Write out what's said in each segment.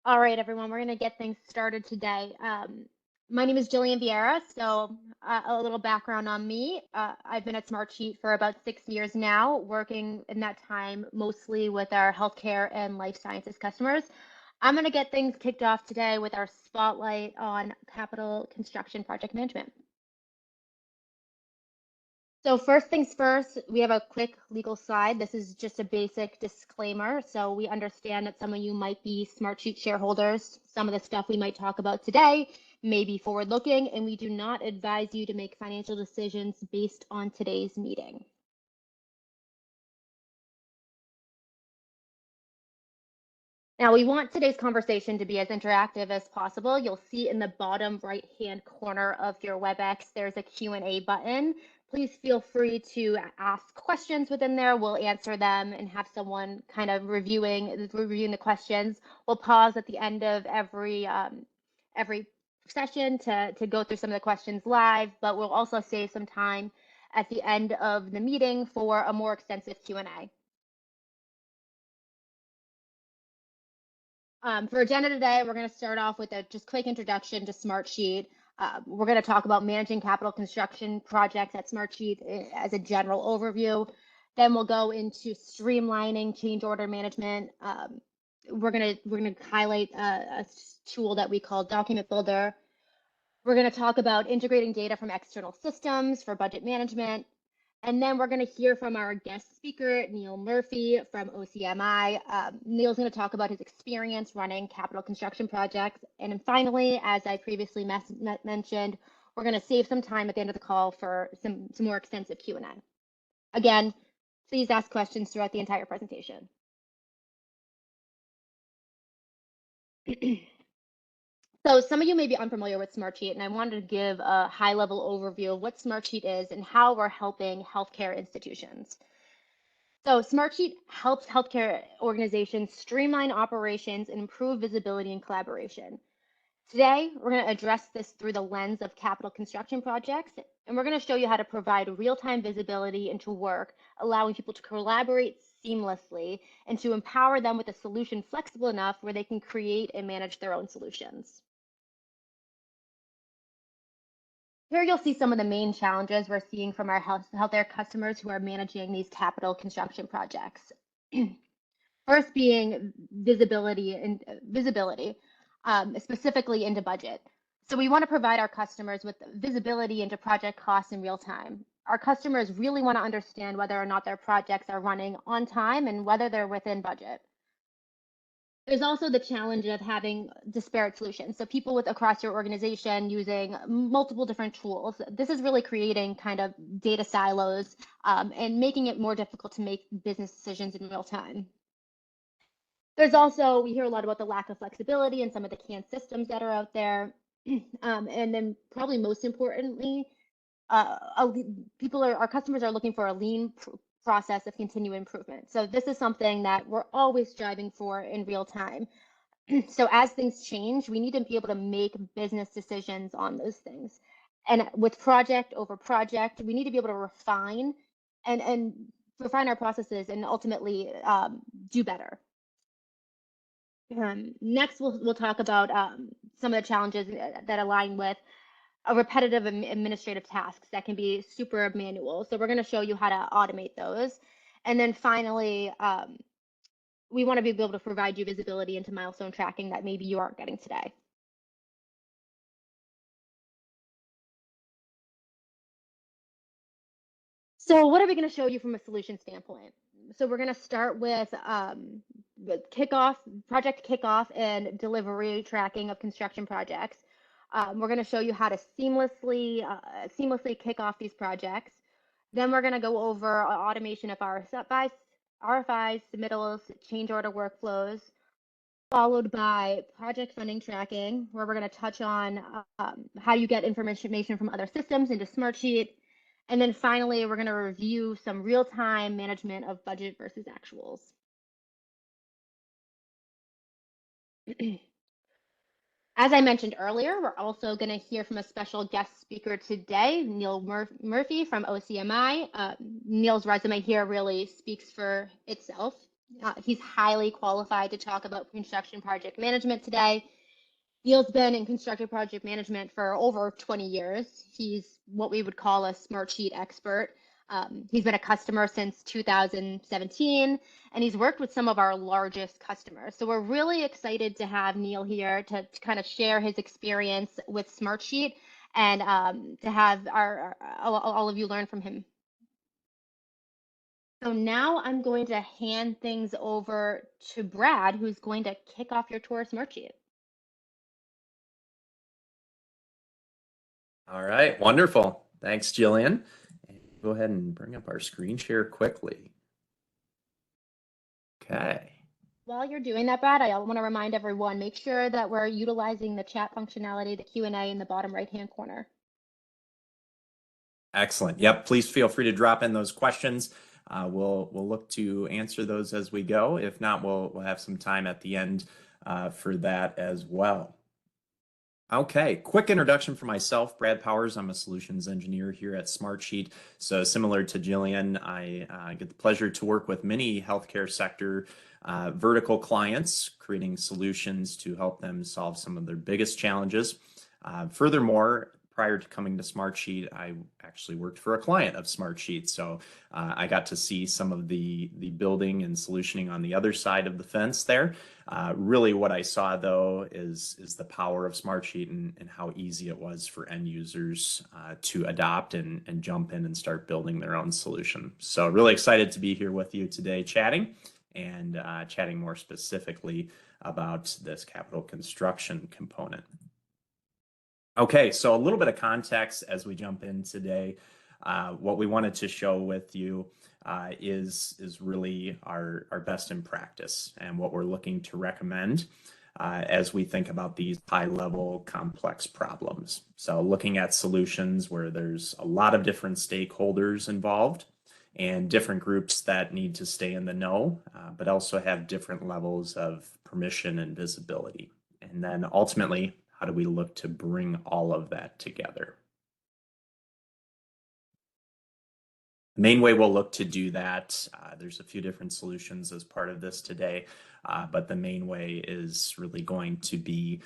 All right, everyone, we're going to get things started today. My name is Jillian Vieira, so a little background on me. I've been at Smartsheet for about 6 years now, working in that time mostly with our healthcare and life sciences customers. I'm going to get things kicked off today with our spotlight on capital construction project management. So first things first, we have a quick legal slide. This is just a basic disclaimer. So we understand that some of you might be Smartsheet shareholders. Some of the stuff we might talk about today may be forward-looking, and we do not advise you to make financial decisions based on today's meeting. Now, we want today's conversation to be as interactive as possible. You'll see in the bottom right-hand corner of your WebEx, there's a Q&A button. Please feel free to ask questions within there. We'll answer them and have someone kind of reviewing the questions. We'll pause at the end of every session to go through some of the questions live, but we'll also save some time at the end of the meeting for a more extensive Q&A. For agenda today, we're going to start off with a just quick introduction to Smartsheet. We're going to talk about managing capital construction projects at Smartsheet as a general overview. Then we'll go into streamlining change order management. We're going to highlight a tool that we call Document Builder. We're going to talk about integrating data from external systems for budget management. And then we're going to hear from our guest speaker, Neil Murphy from OCMI. Neil's going to talk about his experience running capital construction projects. And then finally, as I previously mentioned, we're going to save some time at the end of the call for some more extensive Q&A. Again, please ask questions throughout the entire presentation. So some of you may be unfamiliar with Smartsheet, and I wanted to give a high-level overview of what Smartsheet is and how we're helping healthcare institutions. So Smartsheet helps healthcare organizations streamline operations and improve visibility and collaboration. Today, we're going to address this through the lens of capital construction projects, and we're going to show you how to provide real-time visibility into work, allowing people to collaborate seamlessly and to empower them with a solution flexible enough where they can create and manage their own solutions. Here you'll see some of the main challenges we're seeing from our healthcare customers who are managing these capital construction projects. First being visibility, specifically into budget. So we want to provide our customers with visibility into project costs in real time. Our customers really want to understand whether or not their projects are running on time and whether they're within budget. There's also the challenge of having disparate solutions. So people across your organization using multiple different tools. This is really creating kind of data silos and making it more difficult to make business decisions in real time. There's also, we hear a lot about the lack of flexibility in some of the canned systems that are out there. And then probably most importantly, our customers are looking for a lean process of continuous improvement. So this is something that we're always striving for in real time. So as things change, we need to be able to make business decisions on those things. And with project over project, we need to be able to refine and refine our processes and ultimately do better. Next, we'll talk about some of the challenges that align with repetitive administrative tasks that can be super manual. So we're going to show you how to automate those. And then finally, we want to be able to provide you visibility into milestone tracking that maybe you aren't getting today. So what are we going to show you from a solution standpoint? So we're going to start with project kickoff and delivery tracking of construction projects. We're going to show you how to seamlessly kick off these projects. Then we're going to go over automation of RFIs, submittals, change order workflows, followed by project funding tracking, where we're going to touch on how you get information from other systems into Smartsheet. And then finally, we're going to review some real-time management of budget versus actuals. As I mentioned earlier, we're also going to hear from a special guest speaker today, Neil Murphy from OCMI. Neil's resume here really speaks for itself. He's highly qualified to talk about construction project management today. Neil's been in construction project management for over 20 years. He's what we would call a Smartsheet expert. He's been a customer since 2017, and he's worked with some of our largest customers. So we're really excited to have Neil here to kind of share his experience with Smartsheet and to have all of you learn from him. So now I'm going to hand things over to Brad, who's going to kick off your tour of Smartsheet. All right, wonderful. Thanks, Jillian. Go ahead and bring up our screen share quickly. Okay. While you're doing that, Brad, I want to remind everyone, make sure that we're utilizing the chat functionality, the Q&A in the bottom right-hand corner. Excellent. Yep, please feel free to drop in those questions. We'll look to answer those as we go. If not, we'll have some time at the end for that as well. Okay, quick introduction for myself. Brad Powers. I'm a solutions engineer here at Smartsheet. So similar to Jillian, I get the pleasure to work with many healthcare sector vertical clients, creating solutions to help them solve some of their biggest challenges. Furthermore, prior to coming to Smartsheet, I actually worked for a client of Smartsheet. So I got to see some of the building and solutioning on the other side of the fence there. Really what I saw though is the power of Smartsheet and how easy it was for end users to adopt and jump in and start building their own solution. So really excited to be here with you today chatting more specifically about this capital construction component. Okay, so a little bit of context as we jump in today. What we wanted to show with you is really our best in practice and what we're looking to recommend as we think about these high-level complex problems. So looking at solutions where there's a lot of different stakeholders involved and different groups that need to stay in the know, but also have different levels of permission and visibility. And then ultimately, how do we look to bring all of that together? The main way we'll look to do that, there's a few different solutions as part of this today, but the main way is really going to be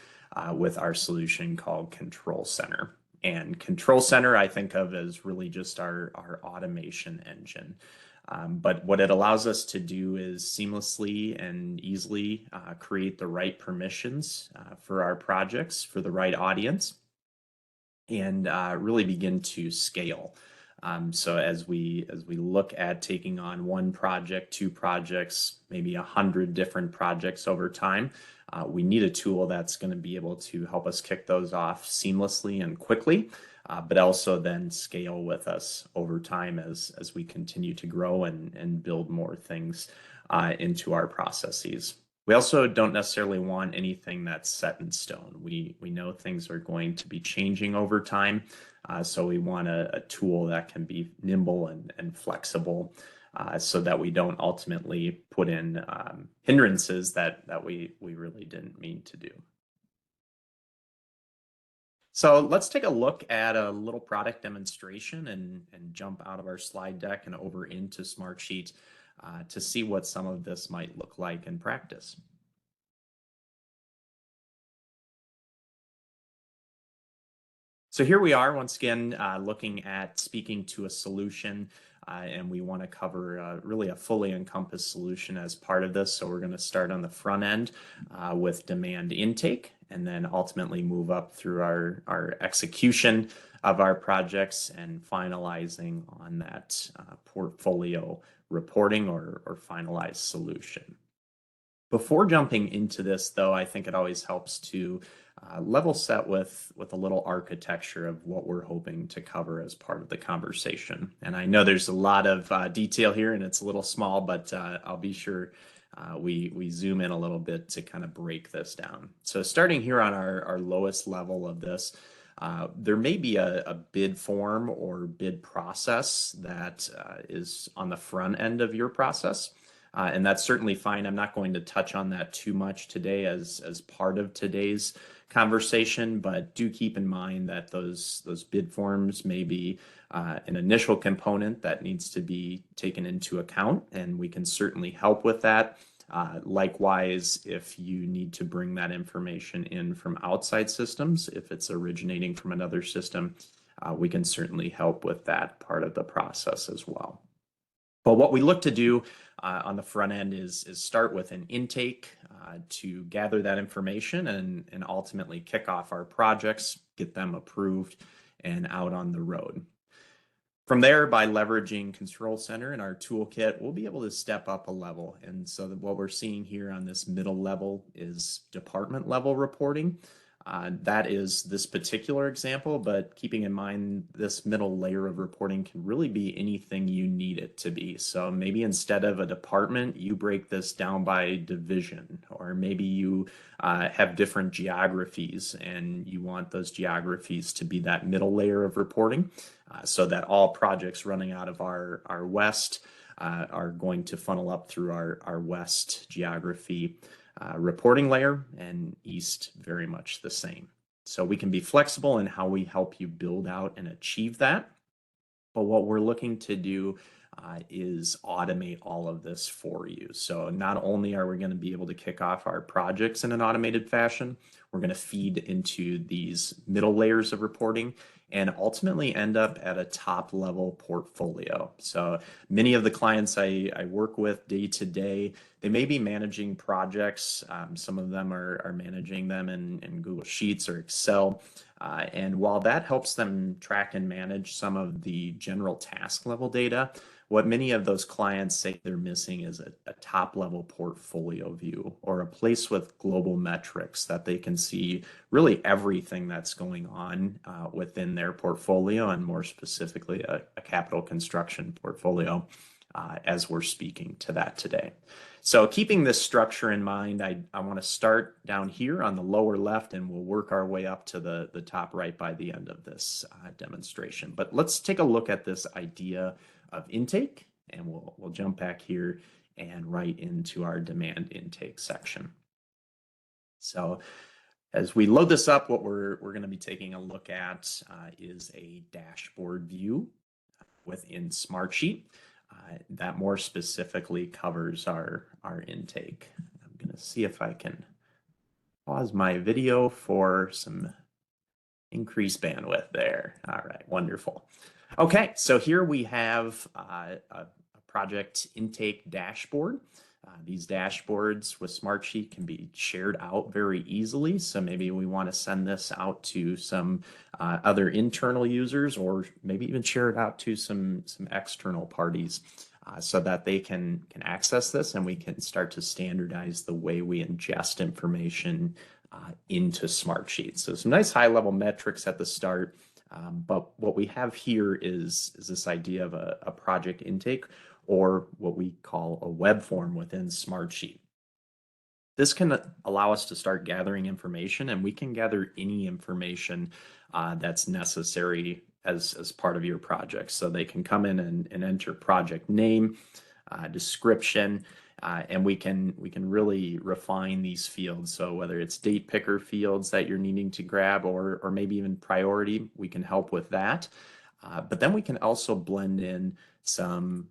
with our solution called Control Center. And Control Center I think of as really just our automation engine. But what it allows us to do is seamlessly and easily create the right permissions for our projects, for the right audience, and really begin to scale. So as we look at taking on one project, two projects, maybe 100 different projects over time, we need a tool that's going to be able to help us kick those off seamlessly and quickly, but also then scale with us over time as we continue to grow and build more things into our processes. We also don't necessarily want anything that's set in stone. We know things are going to be changing over time, so we want a tool that can be nimble and flexible so that we don't ultimately put in hindrances that we really didn't mean to do. So let's take a look at a little product demonstration and jump out of our slide deck and over into Smartsheet to see what some of this might look like in practice. So here we are once again looking at speaking to a solution and we want to cover really a fully encompassed solution as part of this. So we're going to start on the front end with demand intake and then ultimately move up through our execution of our projects and finalizing on that portfolio reporting or finalized solution. Before jumping into this, though, I think it always helps to level set with a little architecture of what we're hoping to cover as part of the conversation. And I know there's a lot of detail here and it's a little small, but I'll be sure we zoom in a little bit to kind of break this down. So starting here on our lowest level of this, there may be a bid form or bid process that is on the front end of your process. And that's certainly fine. I'm not going to touch on that too much today as part of today's conversation, but do keep in mind that those bid forms may be an initial component that needs to be taken into account, and we can certainly help with that. Likewise, if you need to bring that information in from outside systems, if it's originating from another system, we can certainly help with that part of the process as well. But what we look to do on the front end is start with an intake to gather that information and ultimately kick off our projects, get them approved and out on the road. From there, by leveraging Control Center and our toolkit, we'll be able to step up a level. And so what we're seeing here on this middle level is department level reporting. That is this particular example, but keeping in mind this middle layer of reporting can really be anything you need it to be. So maybe instead of a department, you break this down by division, or maybe you have different geographies and you want those geographies to be that middle layer of reporting, so that all projects running out of our west are going to funnel up through our west geography reporting layer, and east very much the same. So we can be flexible in how we help you build out and achieve that. But what we're looking to do is automate all of this for you. So not only are we going to be able to kick off our projects in an automated fashion, we're going to feed into these middle layers of reporting and ultimately end up at a top level portfolio. So many of the clients I work with day to day, they may be managing projects. Some of them are managing them in Google Sheets or Excel. And while that helps them track and manage some of the general task level data, what many of those clients say they're missing is a top level portfolio view, or a place with global metrics that they can see really everything that's going on within their portfolio, and more specifically a capital construction portfolio, as we're speaking to that today. So keeping this structure in mind, I want to start down here on the lower left, and we'll work our way up to the top right by the end of this demonstration. But let's take a look at this idea of intake, and we'll jump back here and right into our demand intake section. So as we load this up, what we're going to be taking a look at is a dashboard view within Smartsheet. That more specifically covers our intake. I'm going to see if I can pause my video for some increased bandwidth there. All right, wonderful. Okay, so here we have a project intake dashboard. These dashboards with Smartsheet can be shared out very easily. So maybe we want to send this out to some other internal users, or maybe even share it out to some external parties so that they can access this, and we can start to standardize the way we ingest information into Smartsheet. So some nice high-level metrics at the start. But what we have here is this idea of a project intake, or what we call a web form within Smartsheet. This can allow us to start gathering information, and we can gather any information that's necessary as part of your project. So they can come in and enter project name, description, and we can really refine these fields. So whether it's date picker fields that you're needing to grab, or maybe even priority, we can help with that. But then we can also blend in some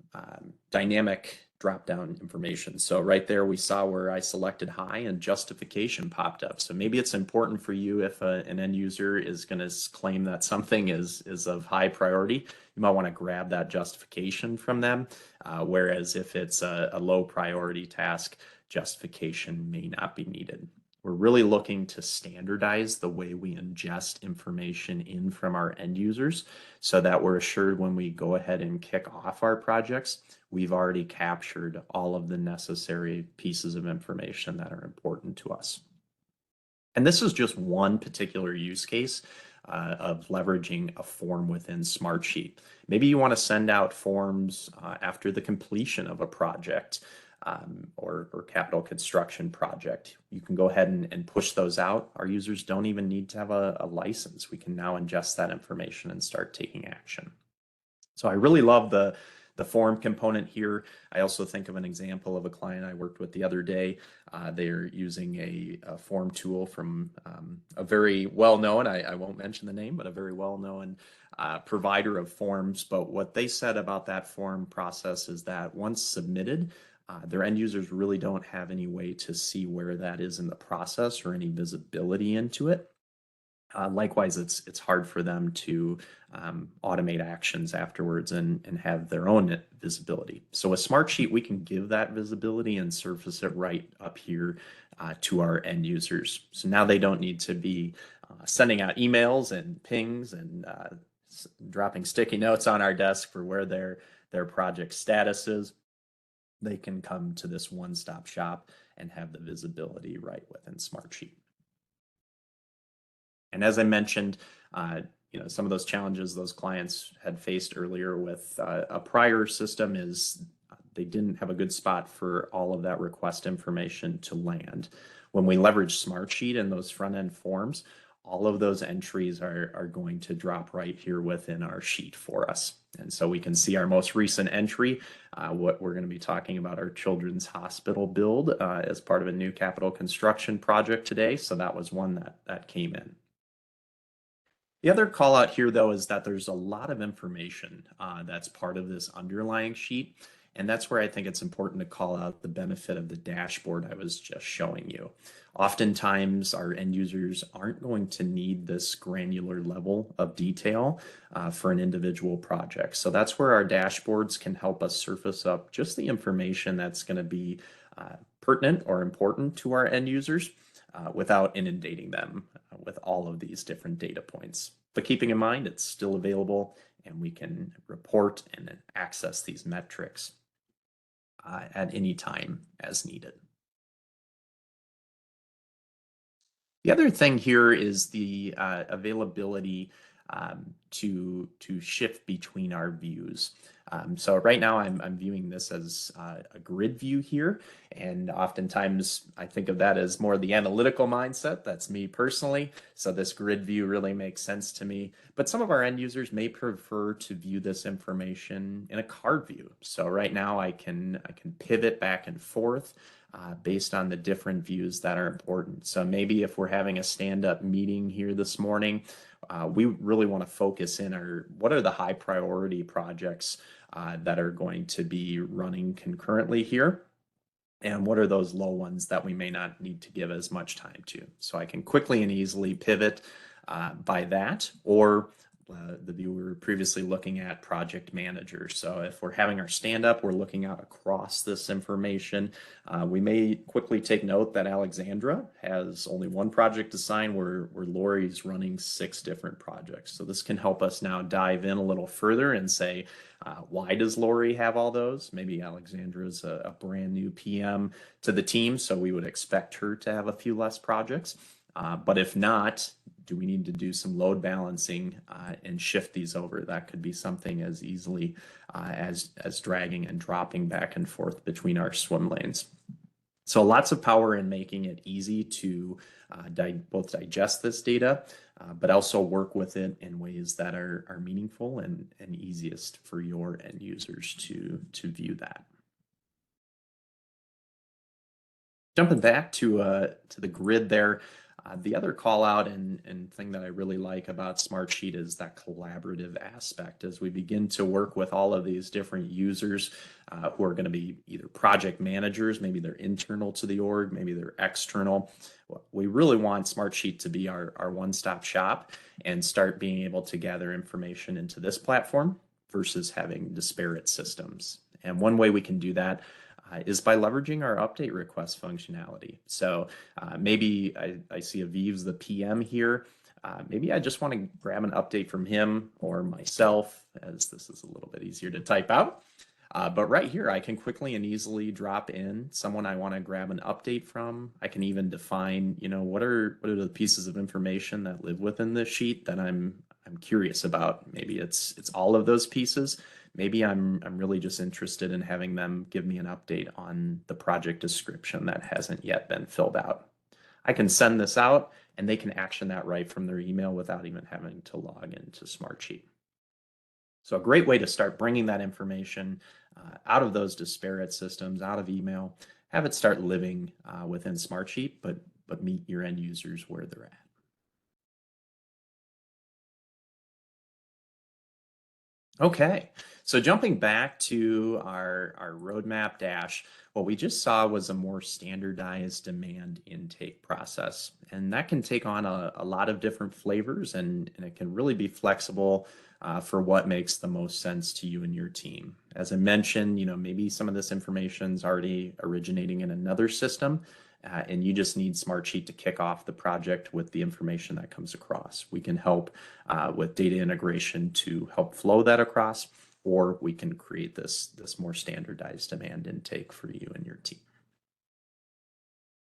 dynamic drop-down information. So right there we saw where I selected high and justification popped up. So maybe it's important for you, if an end user is going to claim that something is of high priority, you might want to grab that justification from them. Whereas if it's a low priority task, justification may not be needed. We're really looking to standardize the way we ingest information in from our end users, so that we're assured when we go ahead and kick off our projects, we've already captured all of the necessary pieces of information that are important to us. And this is just one particular use case of leveraging a form within Smartsheet. Maybe you want to send out forms after the completion of a project. Or capital construction project. You can go ahead and push those out. Our users don't even need to have a license. We can now ingest that information and start taking action. So I really love the the form component here. I also think of an example of a client I worked with the other day. They're using a form tool from a very well-known, I won't mention the name, but a very well-known provider of forms. But what they said about that form process is that once submitted, their end users really don't have any way to see where that is in the process or any visibility into it. Likewise, it's hard for them to automate actions afterwards and have their own visibility. So with Smartsheet, we can give that visibility and surface it right up here to our end users. So now they don't need to be sending out emails and pings and dropping sticky notes on our desk for where their project status is. They can come to this one-stop shop and have the visibility right within Smartsheet. And as I mentioned, some of those challenges those clients had faced earlier with a prior system is they didn't have a good spot for all of that request information to land. When we leverage Smartsheet and those front-end forms, all of those entries are going to drop right here within our sheet for us. And so we can see our most recent entry, what we're going to be talking about, our children's hospital build as part of a new capital construction project today. So that was one that came in. The other call out here, though, is that there's a lot of information that's part of this underlying sheet. And that's where I think it's important to call out the benefit of the dashboard I was just showing you. Oftentimes, our end users aren't going to need this granular level of detail for an individual project. So that's where our dashboards can help us surface up just the information that's going to be pertinent or important to our end users without inundating them with all of these different data points. But keeping in mind, it's still available and we can report and then access these metrics at any time as needed. The other thing here is the availability to shift between our views. So right now I'm viewing this as a grid view here, and oftentimes I think of that as more the analytical mindset. That's me personally. So this grid view really makes sense to me, but some of our end users may prefer to view this information in a card view. So right now I can pivot back and forth based on the different views that are important. So maybe if we're having a stand-up meeting here this morning, we really want to focus in what are the high priority projects that are going to be running concurrently here, and what are those low ones that we may not need to give as much time to. So I can quickly and easily pivot by that, or the view we were previously looking at, project manager. So if we're having our stand up, we're looking out across this information. We may quickly take note that Alexandra has only one project assigned where Lori's running 6 different projects. So this can help us now dive in a little further and say, why does Lori have all those? Maybe Alexandra is a brand new PM to the team, so we would expect her to have a few less projects. But if not, do we need to do some load balancing and shift these over? That could be something as easily as dragging and dropping back and forth between our swim lanes. So lots of power in making it easy to both digest this data, but also work with it in ways that are meaningful and easiest for your end users to view that. Jumping back to the grid there, the other call out and thing that I really like about Smartsheet is that collaborative aspect. As we begin to work with all of these different users who are going to be either project managers, maybe they're internal to the org, maybe they're external. We really want Smartsheet to be our one-stop shop and start being able to gather information into this platform versus having disparate systems. And one way we can do that is by leveraging our update request functionality. So maybe I see Aviv's the PM here. Maybe I just want to grab an update from him or myself, as this is a little bit easier to type out. But right here, I can quickly and easily drop in someone I want to grab an update from. I can even define, what are the pieces of information that live within this sheet that I'm curious about. Maybe it's all of those pieces. Maybe I'm really just interested in having them give me an update on the project description that hasn't yet been filled out. I can send this out and they can action that right from their email without even having to log into Smartsheet. So a great way to start bringing that information out of those disparate systems, out of email, have it start living within Smartsheet, but meet your end users where they're at. Okay, so jumping back to our roadmap dash, what we just saw was a more standardized demand intake process. And that can take on a lot of different flavors, and it can really be flexible for what makes the most sense to you and your team. As I mentioned, maybe some of this information is already originating in another system, and you just need Smartsheet to kick off the project with the information that comes across. We can help with data integration to help flow that across, or we can create this more standardized demand intake for you and your team.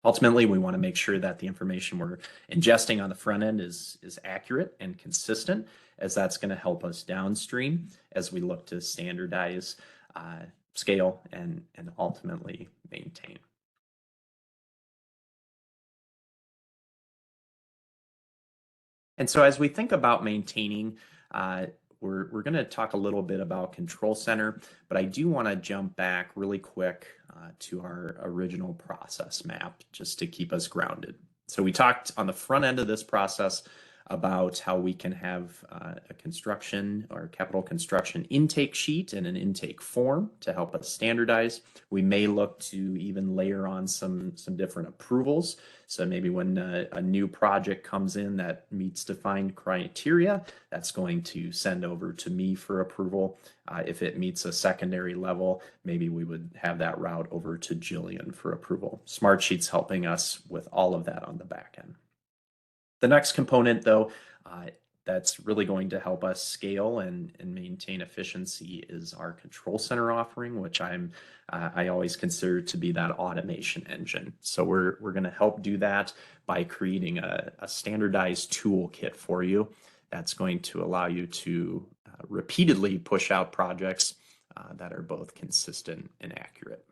Ultimately, we want to make sure that the information we're ingesting on the front end is accurate and consistent, as that's going to help us downstream as we look to standardize, scale, and ultimately maintain. And so as we think about maintaining, we're going to talk a little bit about Control Center, but I do want to jump back really quick to our original process map just to keep us grounded. So we talked on the front end of this process about how we can have a construction or capital construction intake sheet and an intake form to help us standardize. We may look to even layer on some different approvals. So maybe when a new project comes in that meets defined criteria, that's going to send over to me for approval. If it meets a secondary level, maybe we would have that route over to Jillian for approval. Smartsheet's helping us with all of that on the back end. The next component, though, that's really going to help us scale and maintain efficiency is our Control Center offering, which I always consider to be that automation engine. So we're going to help do that by creating a standardized toolkit for you that's going to allow you to repeatedly push out projects that are both consistent and accurate.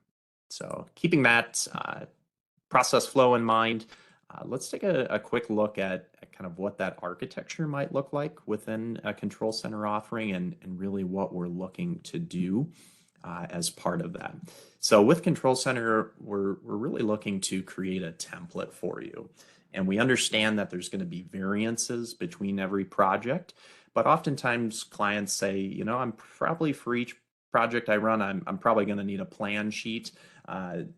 So keeping that process flow in mind, let's take a quick look at kind of what that architecture might look like within a Control Center offering and really what we're looking to do as part of that. So with Control Center, we're really looking to create a template for you. And we understand that there's going to be variances between every project, but oftentimes clients say, I'm probably for each project I run, I'm probably going to need a plan sheet,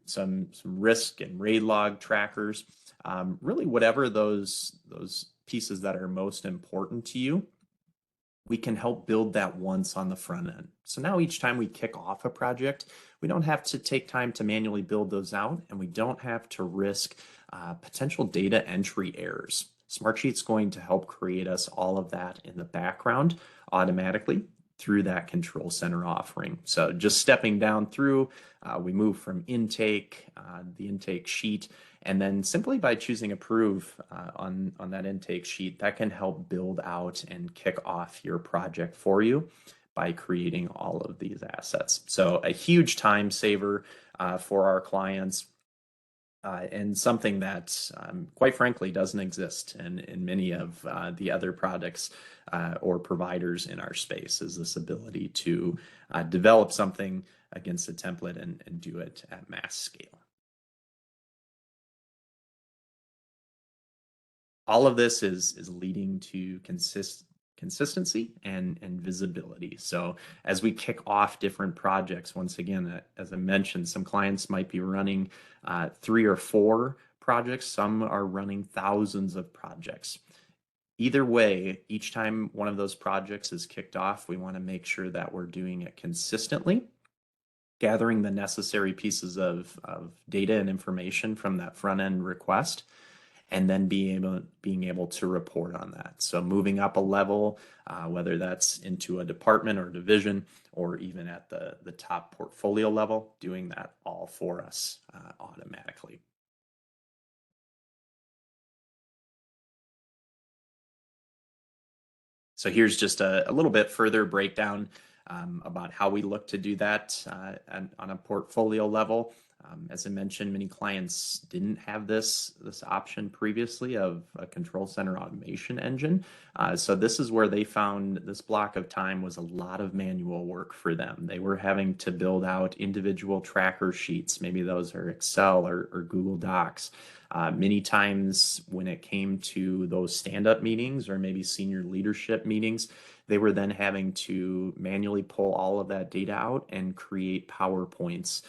some risk and RAID log trackers. Really whatever those pieces that are most important to you, we can help build that once on the front end. So now each time we kick off a project, we don't have to take time to manually build those out, and we don't have to risk potential data entry errors. Smartsheet's going to help create us all of that in the background automatically through that Control Center offering. So just stepping down through, we move from intake, the intake sheet, and then simply by choosing approve on that intake sheet, that can help build out and kick off your project for you by creating all of these assets. So a huge time saver for our clients. And something that, quite frankly, doesn't exist in many of the other products or providers in our space, is this ability to develop something against a template and do it at mass scale. All of this is leading to consistency and visibility. So as we kick off different projects, once again, as I mentioned, some clients might be running 3 or 4 projects. Some are running thousands of projects. Either way, each time one of those projects is kicked off, we want to make sure that we're doing it consistently, gathering the necessary pieces of data and information from that front end request, and then being able to report on that. So moving up a level, whether that's into a department or division, or even at the top portfolio level, doing that all for us automatically. So here's just a little bit further breakdown about how we look to do that on a portfolio level. As I mentioned, many clients didn't have this option previously of a control center automation engine. So this is where they found this block of time was a lot of manual work for them. They were having to build out individual tracker sheets. Maybe those are Excel or Google Docs. Many times when it came to those stand-up meetings or maybe senior leadership meetings, they were then having to manually pull all of that data out and create PowerPoints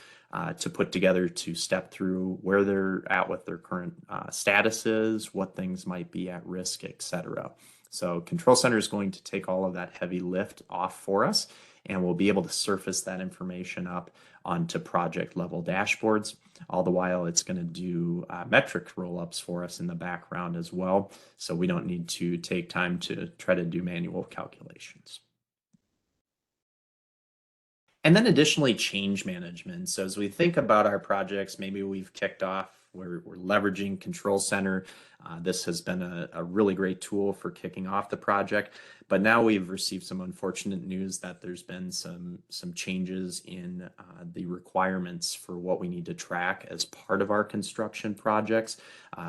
to put together to step through where they're at with their current statuses, what things might be at risk, etc. So Control Center is going to take all of that heavy lift off for us, and we'll be able to surface that information up onto project level dashboards. All the while, it's going to do metric roll-ups for us in the background as well, so we don't need to take time to try to do manual calculations. And then additionally, change management. So as we think about our projects, maybe we've kicked off, we're leveraging Control Center. This has been a really great tool for kicking off the project, but now we've received some unfortunate news that there's been some changes in the requirements for what we need to track as part of our construction projects.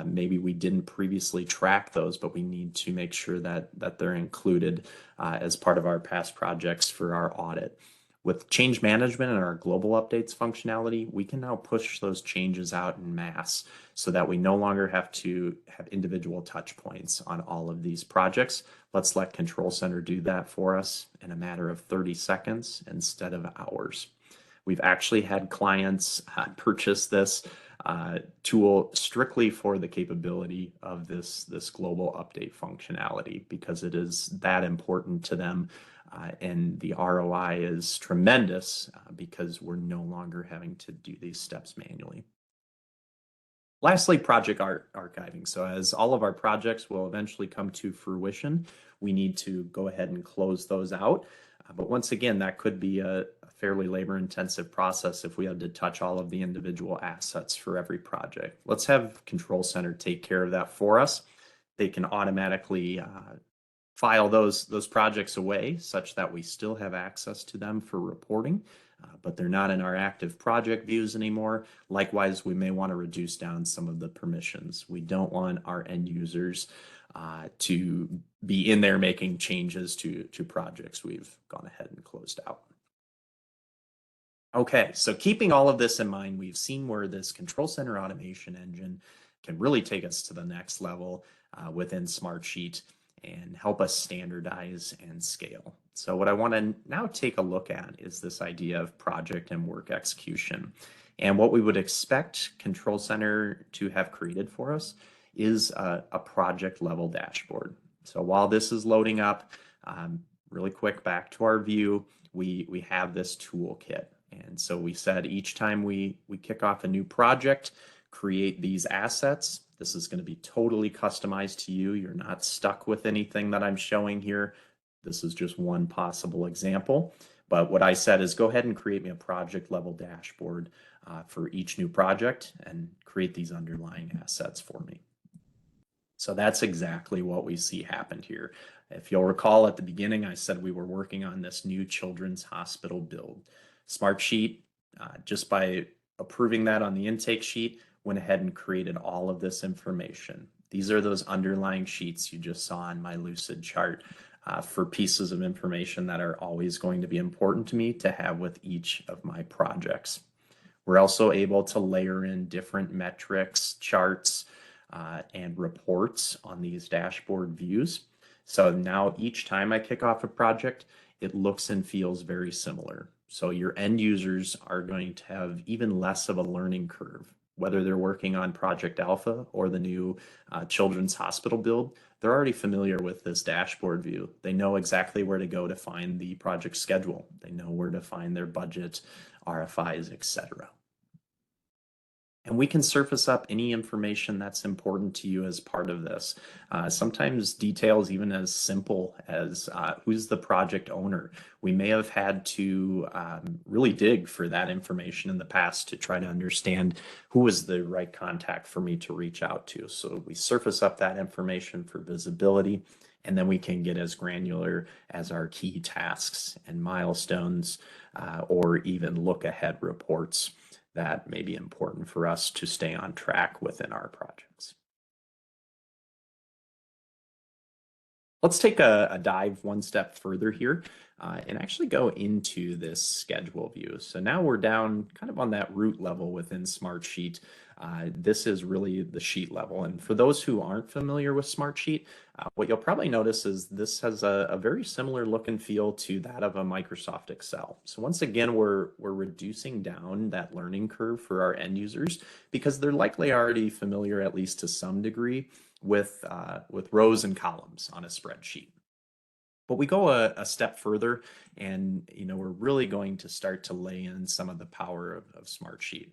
Maybe we didn't previously track those, but we need to make sure that they're included as part of our past projects for our audit. With change management and our global updates functionality, we can now push those changes out in mass so that we no longer have to have individual touch points on all of these projects. Let's let Control Center do that for us in a matter of 30 seconds instead of hours. We've actually had clients purchase this tool strictly for the capability of this global update functionality because it is that important to them. And the ROI is tremendous because we're no longer having to do these steps manually. Lastly, project archiving. So as all of our projects will eventually come to fruition, we need to go ahead and close those out. But once again, that could be a fairly labor-intensive process if we had to touch all of the individual assets for every project. Let's have Control Center take care of that for us. They can automatically file those projects away such that we still have access to them for reporting, but they're not in our active project views anymore. Likewise, we may want to reduce down some of the permissions. We don't want our end users to be in there making changes to projects we've gone ahead and closed out. Okay, so keeping all of this in mind, we've seen where this Control Center automation engine can really take us to the next level within Smartsheet and help us standardize and scale. So what I want to now take a look at is this idea of project and work execution. And what we would expect Control Center to have created for us is a project level dashboard. So while this is loading up, really quick back to our view, we have this toolkit. And so we said each time we kick off a new project, create these assets. This is going to be totally customized to you. You're not stuck with anything that I'm showing here. This is just one possible example. But what I said is go ahead and create me a project level dashboard for each new project and create these underlying assets for me. So that's exactly what we see happened here. If you'll recall at the beginning, I said we were working on this new children's hospital build. Smartsheet, just by approving that on the intake sheet, went ahead and created all of this information. These are those underlying sheets you just saw in my Lucid chart for pieces of information that are always going to be important to me to have with each of my projects. We're also able to layer in different metrics, charts, and reports on these dashboard views. So now each time I kick off a project, it looks and feels very similar. So your end users are going to have even less of a learning curve. Whether they're working on Project Alpha or the new children's hospital build, they're already familiar with this dashboard view. They know exactly where to go to find the project schedule. They know where to find their budget, RFIs, etc. And we can surface up any information that's important to you as part of this. Sometimes details even as simple as who's the project owner. We may have had to really dig for that information in the past to try to understand who is the right contact for me to reach out to. So we surface up that information for visibility, and then we can get as granular as our key tasks and milestones or even look ahead reports that may be important for us to stay on track within our projects. Let's take a dive one step further here and actually go into this schedule view. So now we're down kind of on that root level within Smartsheet. This is really the sheet level. And for those who aren't familiar with Smartsheet, what you'll probably notice is this has a very similar look and feel to that of a Microsoft Excel. So once again, we're reducing down that learning curve for our end users because they're likely already familiar, at least to some degree, with rows and columns on a spreadsheet. But we go a step further, and we're really going to start to lay in some of the power of Smartsheet.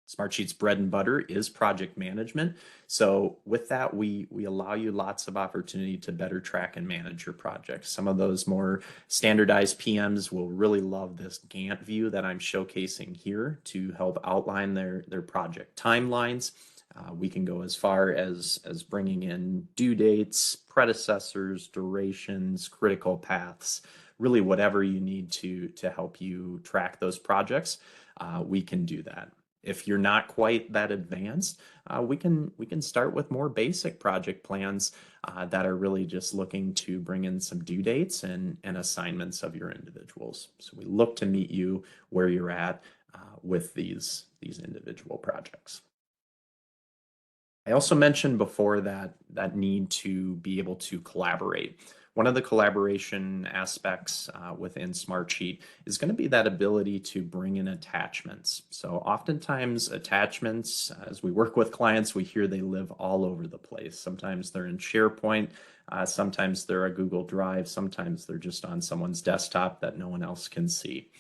Smartsheet's bread and butter is project management. So with that, we allow you lots of opportunity to better track and manage your projects. Some of those more standardized PMs will really love this Gantt view that I'm showcasing here to help outline their project timelines. We can go as far as bringing in due dates, predecessors, durations, critical paths, really whatever you need to help you track those projects. We can do that. If you're not quite that advanced, we can start with more basic project plans that are really just looking to bring in some due dates and assignments of your individuals. So we look to meet you where you're at with these individual projects. I also mentioned before that need to be able to collaborate. One of the collaboration aspects within Smartsheet is going to be that ability to bring in attachments. So oftentimes attachments, as we work with clients, we hear they live all over the place. Sometimes they're in SharePoint, sometimes they're a Google Drive, sometimes they're just on someone's desktop that no one else can see.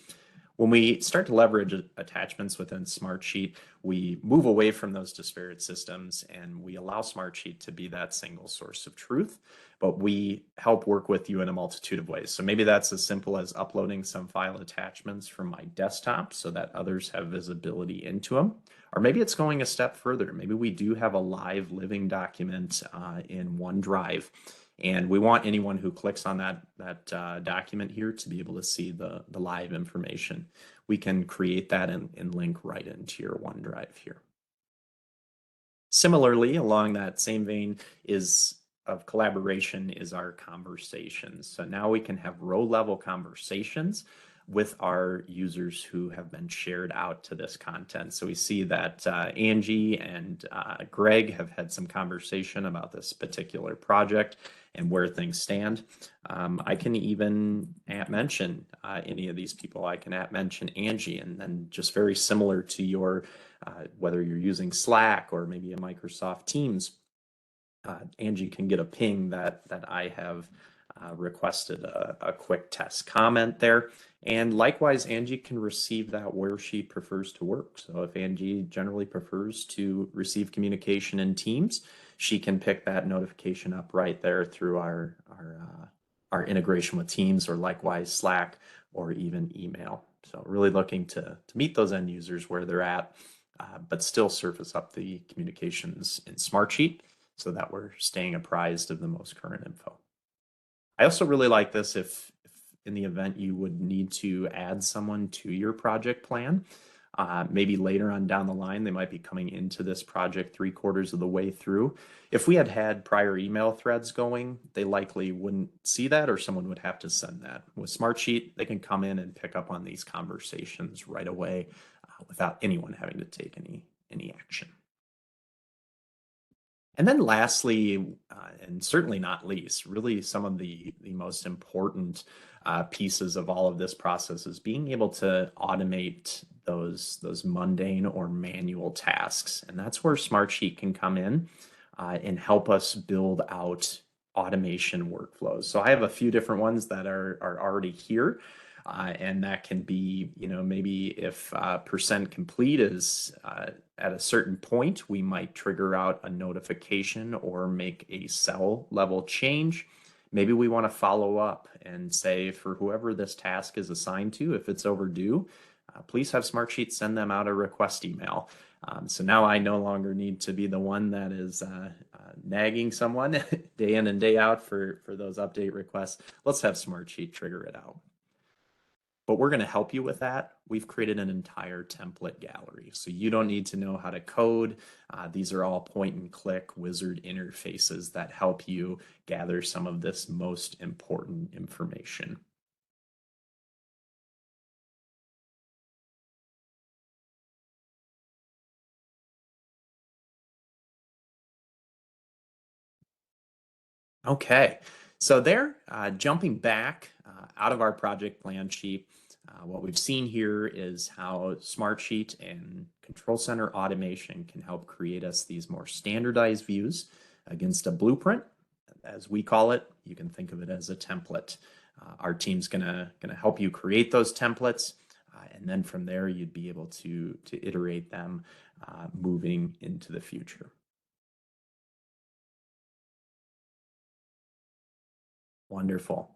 When we start to leverage attachments within Smartsheet, we move away from those disparate systems and we allow Smartsheet to be that single source of truth, but we help work with you in a multitude of ways. So maybe that's as simple as uploading some file attachments from my desktop so that others have visibility into them. Or maybe it's going a step further. Maybe we do have a live living document in OneDrive. And we want anyone who clicks on that document here to be able to see the live information. We can create that and link right into your OneDrive here. Similarly, along that same vein of collaboration is our conversations. So now we can have row level conversations with our users who have been shared out to this content. So we see that Angie and Greg have had some conversation about this particular project and where things stand. I can even mention any of these people. I can mention Angie, and then just very similar to your, whether you're using Slack or maybe a Microsoft Teams, Angie can get a ping that I have requested a quick test comment there. And likewise, Angie can receive that where she prefers to work. So if Angie generally prefers to receive communication in Teams, she can pick that notification up right there through our integration with Teams, or likewise Slack or even email. So really looking to meet those end users where they're at, but still surface up the communications in Smartsheet so that we're staying apprised of the most current info. I also really like this if in the event you would need to add someone to your project plan. Maybe later on down the line, they might be coming into this project 3/4 of the way through. If we had prior email threads going, they likely wouldn't see that, or someone would have to send that. With Smartsheet, they can come in and pick up on these conversations right away without anyone having to take any action. And then lastly, and certainly not least, really some of the most important pieces of all of this process is being able to automate those mundane or manual tasks. And that's where Smartsheet can come in and help us build out automation workflows. So I have a few different ones that are already here. And that can be, maybe if percent complete is at a certain point, we might trigger out a notification or make a cell level change. Maybe we want to follow up and say for whoever this task is assigned to, if it's overdue, please have Smartsheet send them out a request email. So now I no longer need to be the one that is nagging someone day in and day out for those update requests. Let's have Smartsheet trigger it out. but we're going to help you with that. We've created an entire template gallery, so you don't need to know how to code. These are all point and click wizard interfaces that help you gather some of this most important information. Okay, so there, jumping back out of our project plan sheet, what we've seen here is how Smartsheet and Control Center automation can help create us these more standardized views against a blueprint. As we call it, you can think of it as a template. Our team's gonna help you create those templates, and then from there you'd be able to iterate them moving into the future. Wonderful.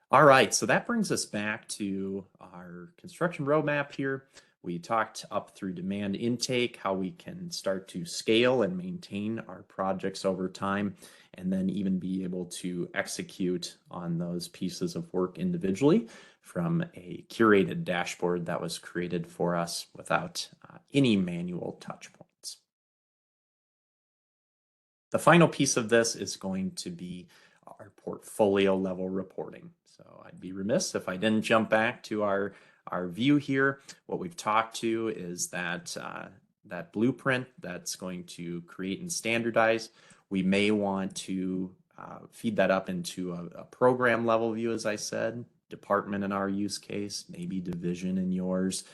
All right, so that brings us back to our construction roadmap here. We talked up through demand intake, how we can start to scale and maintain our projects over time, and then even be able to execute on those pieces of work individually from a curated dashboard that was created for us without any manual touch points. The final piece of this is going to be our portfolio level reporting. So I'd be remiss if I didn't jump back to our view here. What we've talked to is that that blueprint that's going to create and standardize. We may want to feed that up into a program level view, as I said, department in our use case, maybe division in yours.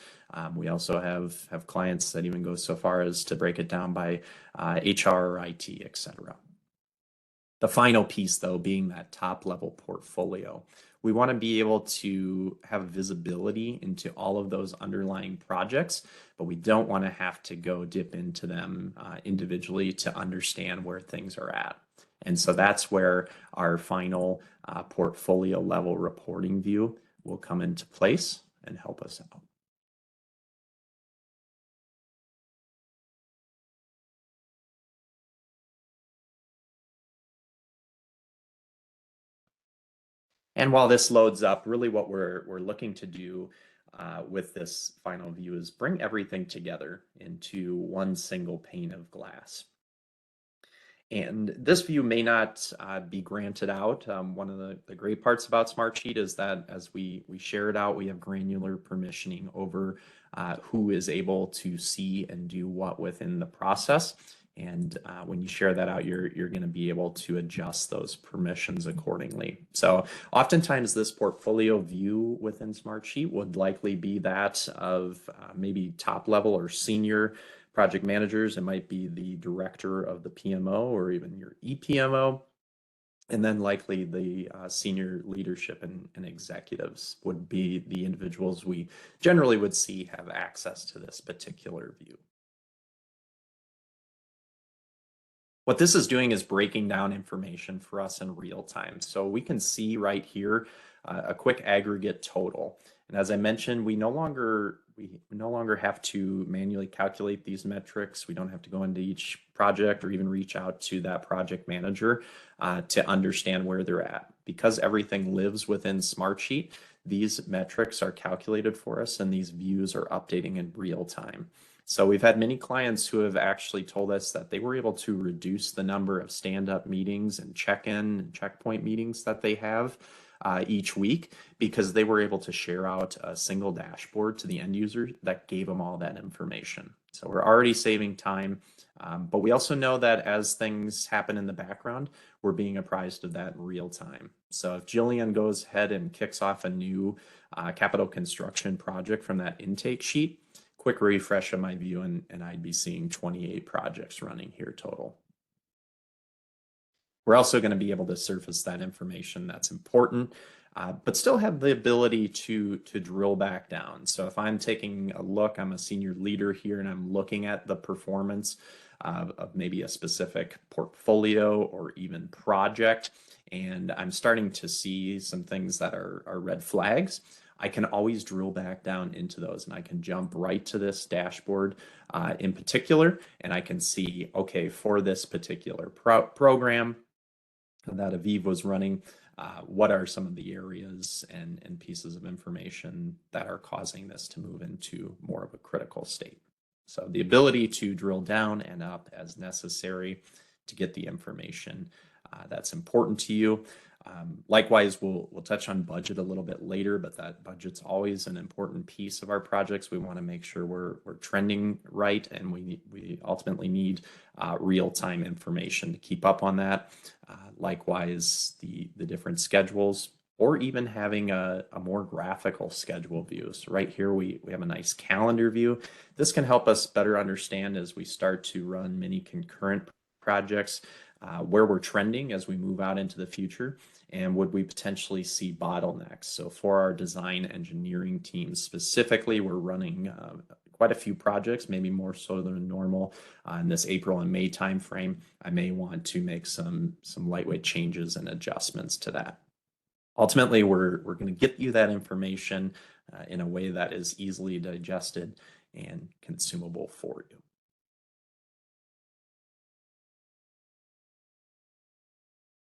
We also have clients that even go so far as to break it down by HR or IT, etc. The final piece, though, being that top level portfolio. We want to be able to have visibility into all of those underlying projects, but we don't want to have to go dip into them individually to understand where things are at. And so that's where our final portfolio level reporting view will come into place and help us out. And while this loads up, really what we're looking to do with this final view is bring everything together into one single pane of glass. And this view may not be granted out. One of the great parts about Smartsheet is that as we share it out, we have granular permissioning over who is able to see and do what within the process. And when you share that out, you're going to be able to adjust those permissions accordingly. So oftentimes this portfolio view within Smartsheet would likely be that of maybe top level or senior project managers. It might be the director of the PMO or even your EPMO. And then likely the senior leadership and executives would be the individuals we generally would see have access to this particular view. What this is doing is breaking down information for us in real time. So we can see right here a quick aggregate total. And as I mentioned, we no longer have to manually calculate these metrics. We don't have to go into each project or even reach out to that project manager to understand where they're at. Because everything lives within Smartsheet, these metrics are calculated for us and these views are updating in real time. So we've had many clients who have actually told us that they were able to reduce the number of stand-up meetings and check-in and checkpoint meetings that they have each week because they were able to share out a single dashboard to the end user that gave them all that information. So we're already saving time, but we also know that as things happen in the background, we're being apprised of that in real time. So if Jillian goes ahead and kicks off a new capital construction project from that intake sheet, quick refresh of my view and I'd be seeing 28 projects running here total. We're also going to be able to surface that information that's important, but still have the ability to drill back down. So if I'm taking a look, I'm a senior leader here and I'm looking at the performance of maybe a specific portfolio or even project, and I'm starting to see some things that are red flags, I can always drill back down into those and I can jump right to this dashboard in particular, and I can see, okay, for this particular program that Aviv was running, what are some of the areas and pieces of information that are causing this to move into more of a critical state. So the ability to drill down and up as necessary to get the information that's important to you. Likewise, we'll touch on budget a little bit later, but that budget's always an important piece of our projects. We want to make sure we're trending right, and we ultimately need real-time information to keep up on that. Likewise, the different schedules, or even having a more graphical schedule view. So right here, we have a nice calendar view. This can help us better understand as we start to run many concurrent projects, where we're trending as we move out into the future, and would we potentially see bottlenecks. So for our design engineering teams specifically, we're running quite a few projects, maybe more so than normal in this April and May timeframe. I may want to make some lightweight changes and adjustments to that. Ultimately, we're going to get you that information in a way that is easily digested and consumable for you.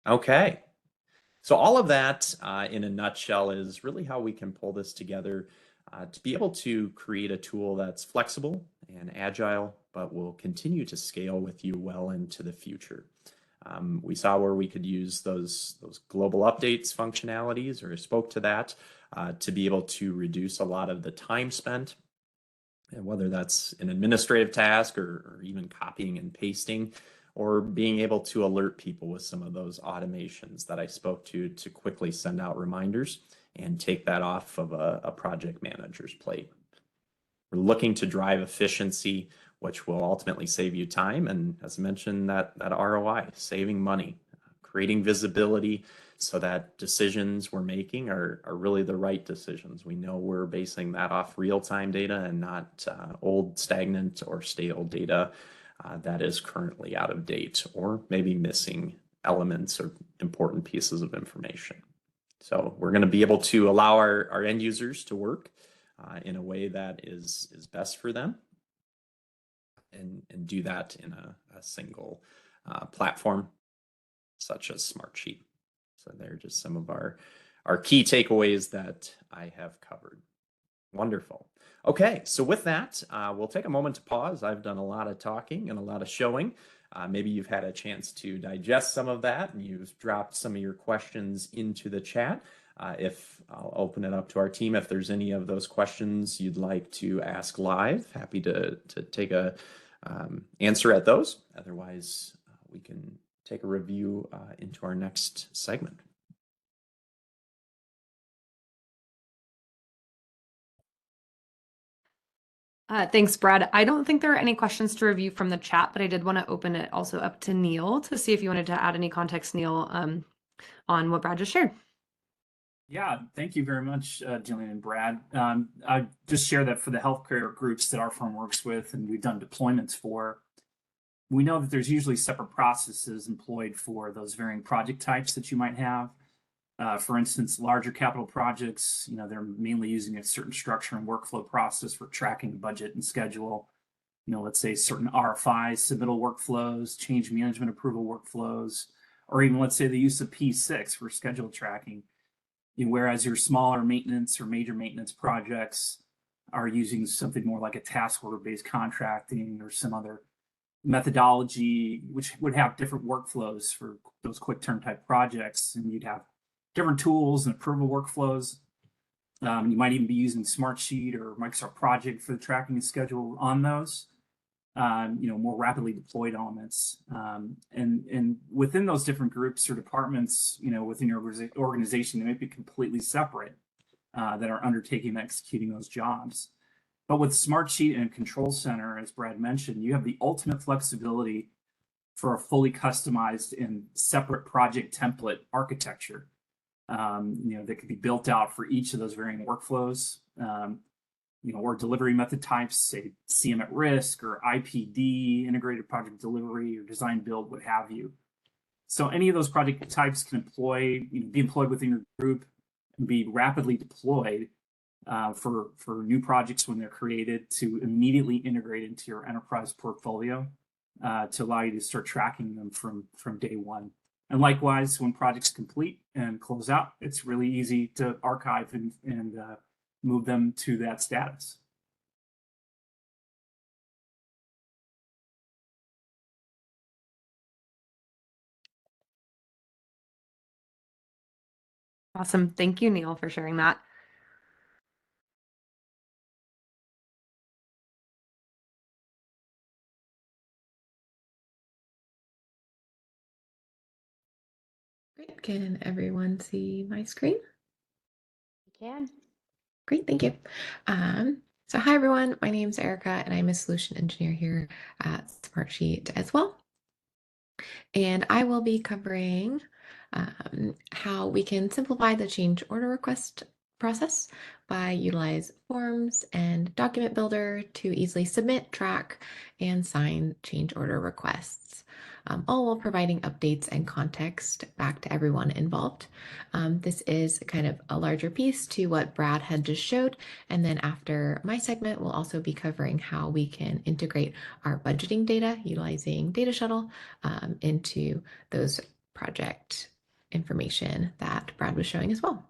Okay, so all of that in a nutshell is really how we can pull this together to be able to create a tool that's flexible and agile, but will continue to scale with you well into the future. We saw where we could use those global updates functionalities, or spoke to that, to be able to reduce a lot of the time spent, and whether that's an administrative task or even copying and pasting, or being able to alert people with some of those automations that I spoke to quickly send out reminders and take that off of a project manager's plate. We're looking to drive efficiency, which will ultimately save you time, and as mentioned, that ROI, saving money, creating visibility so that decisions we're making are really the right decisions. We know we're basing that off real-time data and not old, stagnant, or stale data that is currently out of date, or maybe missing elements or important pieces of information. So we're going to be able to allow our end users to work in a way that is best for them, and do that in a single platform such as Smartsheet. So they're just some of our key takeaways that I have covered. Wonderful. Okay, so with that, we'll take a moment to pause. I've done a lot of talking and a lot of showing. Maybe you've had a chance to digest some of that, and you've dropped some of your questions into the chat. I'll open it up to our team. If there's any of those questions you'd like to ask live, happy to take a answer at those. Otherwise, we can take a review into our next segment. Thanks, Brad. I don't think there are any questions to review from the chat, but I did want to open it also up to Neil to see if you wanted to add any context, Neil, on what Brad just shared. Yeah, thank you very much, Jillian and Brad. I just share that for the healthcare groups that our firm works with and we've done deployments for, we know that there's usually separate processes employed for those varying project types that you might have. For instance, larger capital projects, they're mainly using a certain structure and workflow process for tracking the budget and schedule. Let's say certain RFIs, submittal workflows, change management approval workflows, or even let's say the use of P6 for schedule tracking. Whereas your smaller maintenance or major maintenance projects are using something more like a task order-based contracting or some other methodology, which would have different workflows for those quick turn type projects, and you'd have different tools and approval workflows. You might even be using Smartsheet or Microsoft Project for the tracking and schedule on those, more rapidly deployed elements. And within those different groups or departments, within your organization, they might be completely separate that are undertaking and executing those jobs. But with Smartsheet and Control Center, as Brad mentioned, you have the ultimate flexibility for a fully customized and separate project template architecture. That could be built out for each of those varying workflows, or delivery method types, say CM at risk or IPD, integrated project delivery, or design build, what have you. So any of those project types can be employed within your group and be rapidly deployed for new projects when they're created, to immediately integrate into your enterprise portfolio to allow you to start tracking them from day one. And likewise, when projects complete and close out, it's really easy to archive and move them to that status. Awesome. Thank you, Neil, for sharing that. Great. Can everyone see my screen? You can. Great, thank you. So hi everyone, my name is Erica and I'm a solution engineer here at Smartsheet as well. And I will be covering how we can simplify the change order request process by utilize forms and document builder to easily submit, track, and sign change order requests, all while providing updates and context back to everyone involved. This is kind of a larger piece to what Brad had just showed. And then after my segment, we'll also be covering how we can integrate our budgeting data utilizing Data Shuttle into those project information that Brad was showing as well.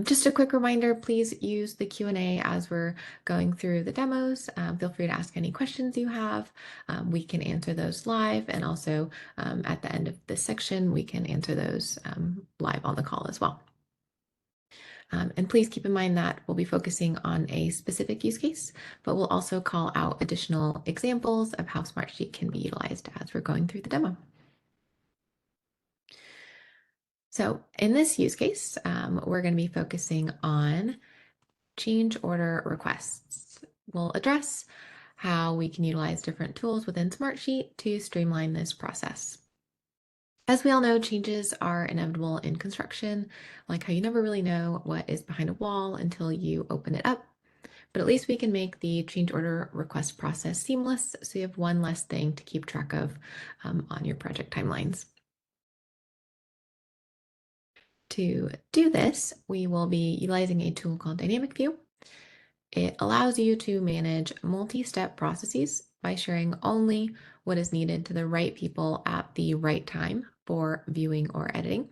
Just a quick reminder, please use the Q&A as we're going through the demos. Feel free to ask any questions you have. We can answer those live, and also at the end of this section, we can answer those live on the call as well. And please keep in mind that we'll be focusing on a specific use case, but we'll also call out additional examples of how Smartsheet can be utilized as we're going through the demo. So in this use case, we're going to be focusing on change order requests. We'll address how we can utilize different tools within Smartsheet to streamline this process. As we all know, changes are inevitable in construction, like how you never really know what is behind a wall until you open it up. But at least we can make the change order request process seamless, so you have one less thing to keep track of on your project timelines. To do this, we will be utilizing a tool called Dynamic View. It allows you to manage multi-step processes by sharing only what is needed to the right people at the right time for viewing or editing.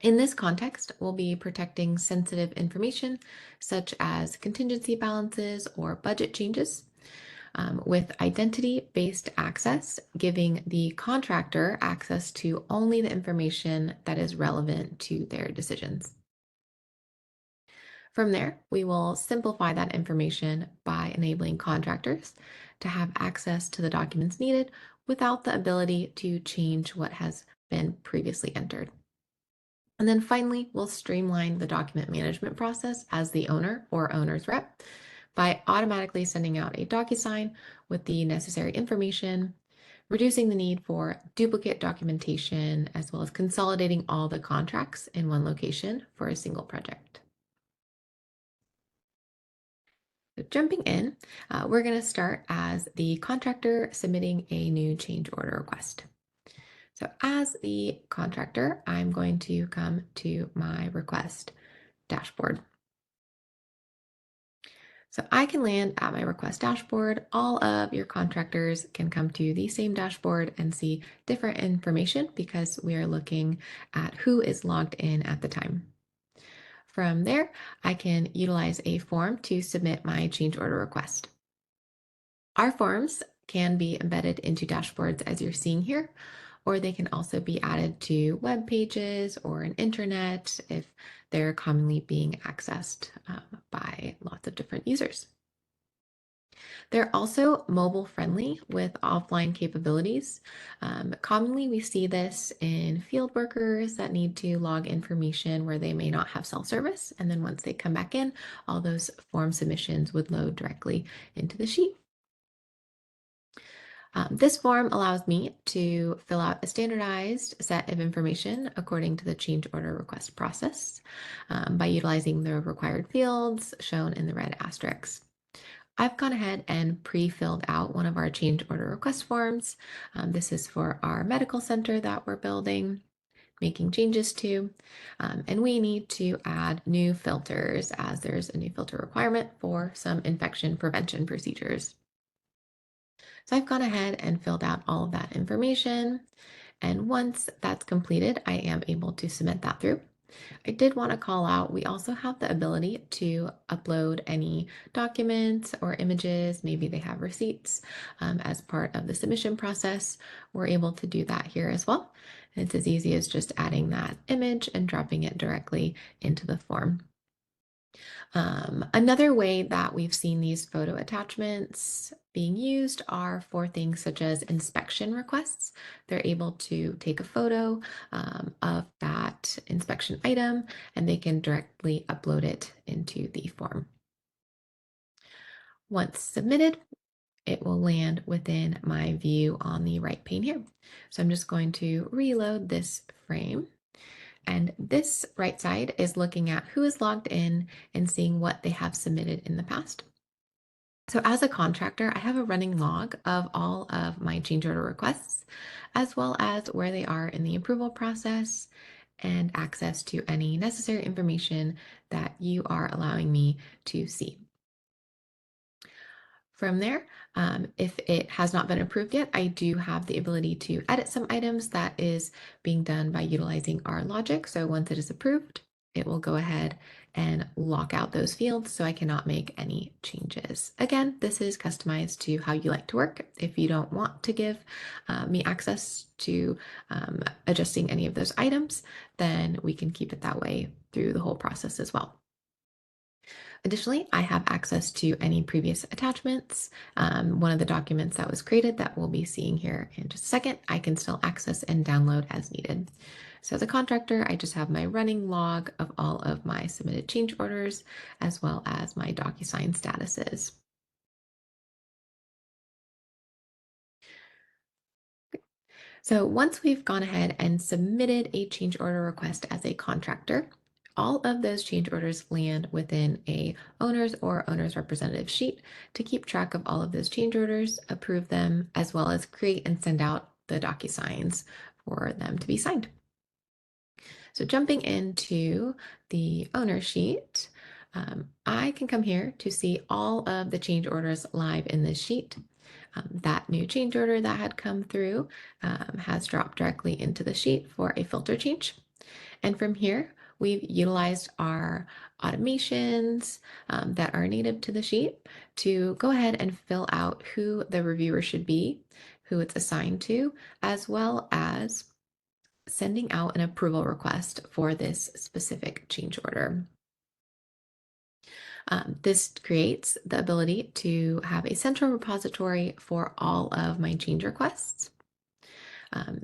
In this context, we'll be protecting sensitive information such as contingency balances or budget changes, with identity-based access, giving the contractor access to only the information that is relevant to their decisions. From there, we will simplify that information by enabling contractors to have access to the documents needed without the ability to change what has been previously entered. And then finally, we'll streamline the document management process as the owner or owner's rep by automatically sending out a DocuSign with the necessary information, reducing the need for duplicate documentation, as well as consolidating all the contracts in one location for a single project. So jumping in, we're going to start as the contractor submitting a new change order request. So as the contractor, I'm going to come to my request dashboard. So I can land at my request dashboard. All of your contractors can come to the same dashboard and see different information because we are looking at who is logged in at the time. From there, I can utilize a form to submit my change order request. Our forms can be embedded into dashboards as you're seeing here, or they can also be added to web pages or an intranet if they're commonly being accessed by lots of different users. They're also mobile friendly with offline capabilities. Commonly, we see this in field workers that need to log information where they may not have self-service. And then once they come back in, all those form submissions would load directly into the sheet. This form allows me to fill out a standardized set of information according to the change order request process by utilizing the required fields shown in the red asterisks. I've gone ahead and pre-filled out one of our change order request forms. This is for our medical center that we're building, making changes to, and we need to add new filters as there's a new filter requirement for some infection prevention procedures. So I've gone ahead and filled out all of that information. And once that's completed, I am able to submit that through. I did want to call out, we also have the ability to upload any documents or images. Maybe they have receipts as part of the submission process. We're able to do that here as well. And it's as easy as just adding that image and dropping it directly into the form. Another way that we've seen these photo attachments being used are for things such as inspection requests. They're able to take a photo of that inspection item and they can directly upload it into the form. Once submitted, it will land within my view on the right pane here. So I'm just going to reload this frame. And this right side is looking at who is logged in and seeing what they have submitted in the past. So as a contractor, I have a running log of all of my change order requests, as well as where they are in the approval process and access to any necessary information that you are allowing me to see. From there, if it has not been approved yet, I do have the ability to edit some items. That is being done by utilizing our logic. So once it is approved, it will go ahead and lock out those fields so I cannot make any changes. Again, this is customized to how you like to work. If you don't want to give me access to adjusting any of those items, then we can keep it that way through the whole process as well. Additionally, I have access to any previous attachments. One of the documents that was created that we'll be seeing here in just a second, I can still access and download as needed. So as a contractor, I just have my running log of all of my submitted change orders, as well as my DocuSign statuses. So once we've gone ahead and submitted a change order request as a contractor, all of those change orders land within a owner's or owner's representative sheet to keep track of all of those change orders, approve them, as well as create and send out the DocuSigns for them to be signed. So jumping into the owner sheet, I can come here to see all of the change orders live in this sheet. That new change order that had come through has dropped directly into the sheet for a filter change. And from here, we've utilized our automations that are native to the sheet to go ahead and fill out who the reviewer should be, who it's assigned to, as well as sending out an approval request for this specific change order. This creates the ability to have a central repository for all of my change requests.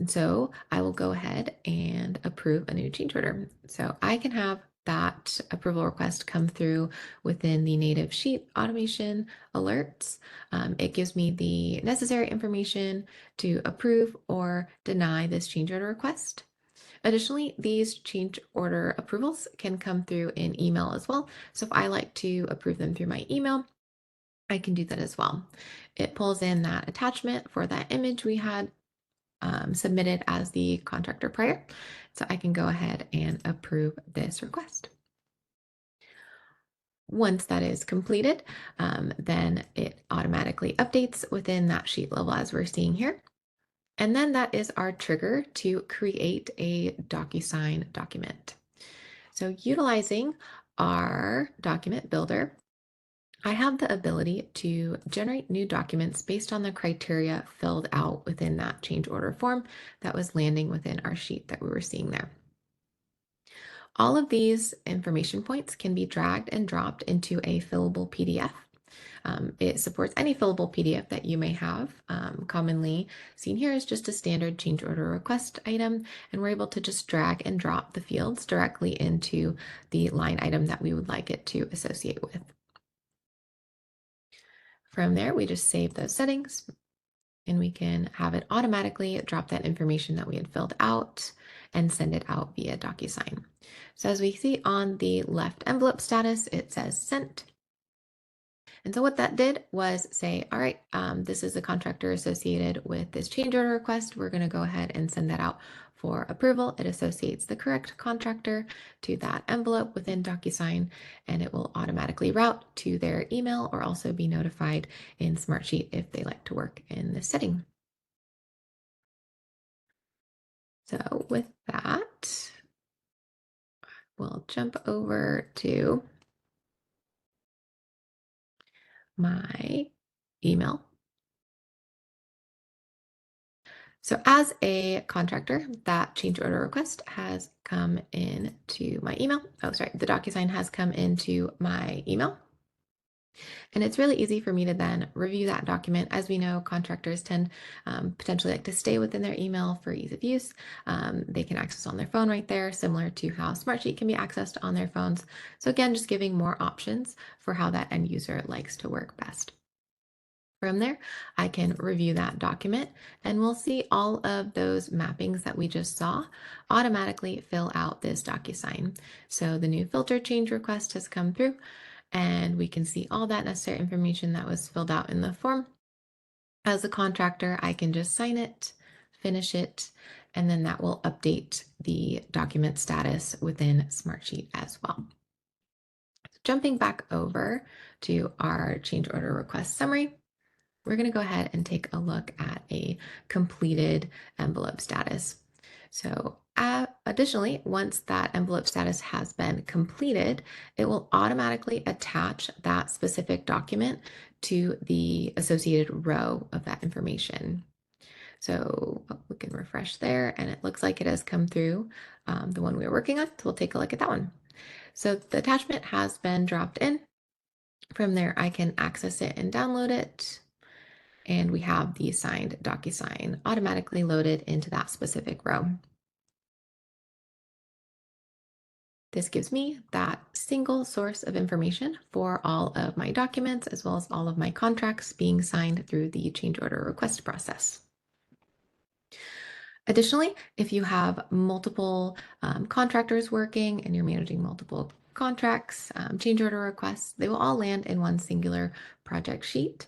So I will go ahead and approve a new change order. So I can have that approval request come through within the native sheet automation alerts. It gives me the necessary information to approve or deny this change order request. Additionally, these change order approvals can come through in email as well. So if I like to approve them through my email, I can do that as well. It pulls in that attachment for that image we had submitted as the contractor prior. So I can go ahead and approve this request. Once that is completed, then it automatically updates within that sheet level as we're seeing here. And then that is our trigger to create a DocuSign document. So utilizing our document builder, I have the ability to generate new documents based on the criteria filled out within that change order form that was landing within our sheet that we were seeing there. All of these information points can be dragged and dropped into a fillable PDF. It supports any fillable PDF that you may have. Commonly seen here is just a standard change order request item, and we're able to just drag and drop the fields directly into the line item that we would like it to associate with. From there, we just save those settings and we can have it automatically drop that information that we had filled out and send it out via DocuSign. So as we see on the left envelope status, it says sent. And so what that did was say, all right, this is a contractor associated with this change order request. We're going to go ahead and send that out for approval. It associates the correct contractor to that envelope within DocuSign, and it will automatically route to their email or also be notified in Smartsheet if they like to work in this setting. So with that, we'll jump over to my email. So as a contractor, that change order request has come into my email. Oh, sorry, the DocuSign has come into my email. And it's really easy for me to then review that document. As we know, contractors tend potentially like to stay within their email for ease of use. They can access on their phone right there, similar to how Smartsheet can be accessed on their phones. So again, just giving more options for how that end user likes to work best. From there, I can review that document and we'll see all of those mappings that we just saw automatically fill out this DocuSign. So the new filter change request has come through and we can see all that necessary information that was filled out in the form. As a contractor, I can just sign it, finish it, and then that will update the document status within Smartsheet as well. Jumping back over to our change order request summary, we're going to go ahead and take a look at a completed envelope status. So additionally, once that envelope status has been completed, it will automatically attach that specific document to the associated row of that information. So we can refresh there and it looks like it has come through the one we were working on. So we'll take a look at that one. So the attachment has been dropped in. From there, I can access it and download it. And we have the signed DocuSign automatically loaded into that specific row. This gives me that single source of information for all of my documents, as well as all of my contracts being signed through the change order request process. Additionally, if you have multiple contractors working and you're managing multiple contracts, change order requests, they will all land in one singular project sheet.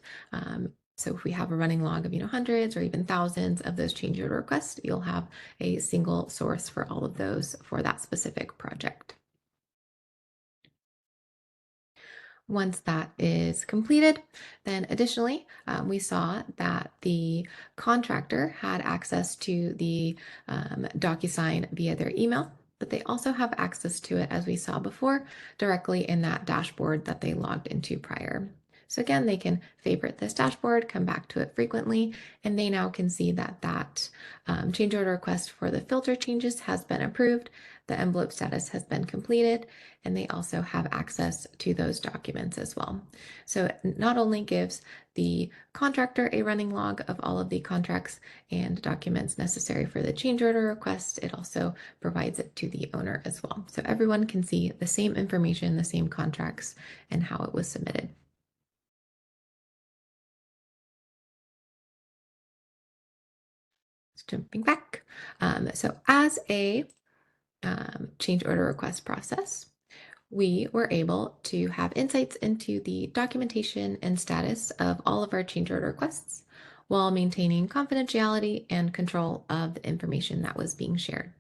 So if we have a running log of hundreds or even thousands of those change order requests, you'll have a single source for all of those for that specific project. Once that is completed, then additionally, we saw that the contractor had access to the DocuSign via their email, but they also have access to it, as we saw before, directly in that dashboard that they logged into prior. So again, they can favorite this dashboard, come back to it frequently, and they now can see that that change order request for the filter changes has been approved, the envelope status has been completed, and they also have access to those documents as well. So it not only gives the contractor a running log of all of the contracts and documents necessary for the change order request, it also provides it to the owner as well. So everyone can see the same information, the same contracts, and how it was submitted. Jumping back. So as a change order request process, we were able to have insights into the documentation and status of all of our change order requests while maintaining confidentiality and control of the information that was being shared.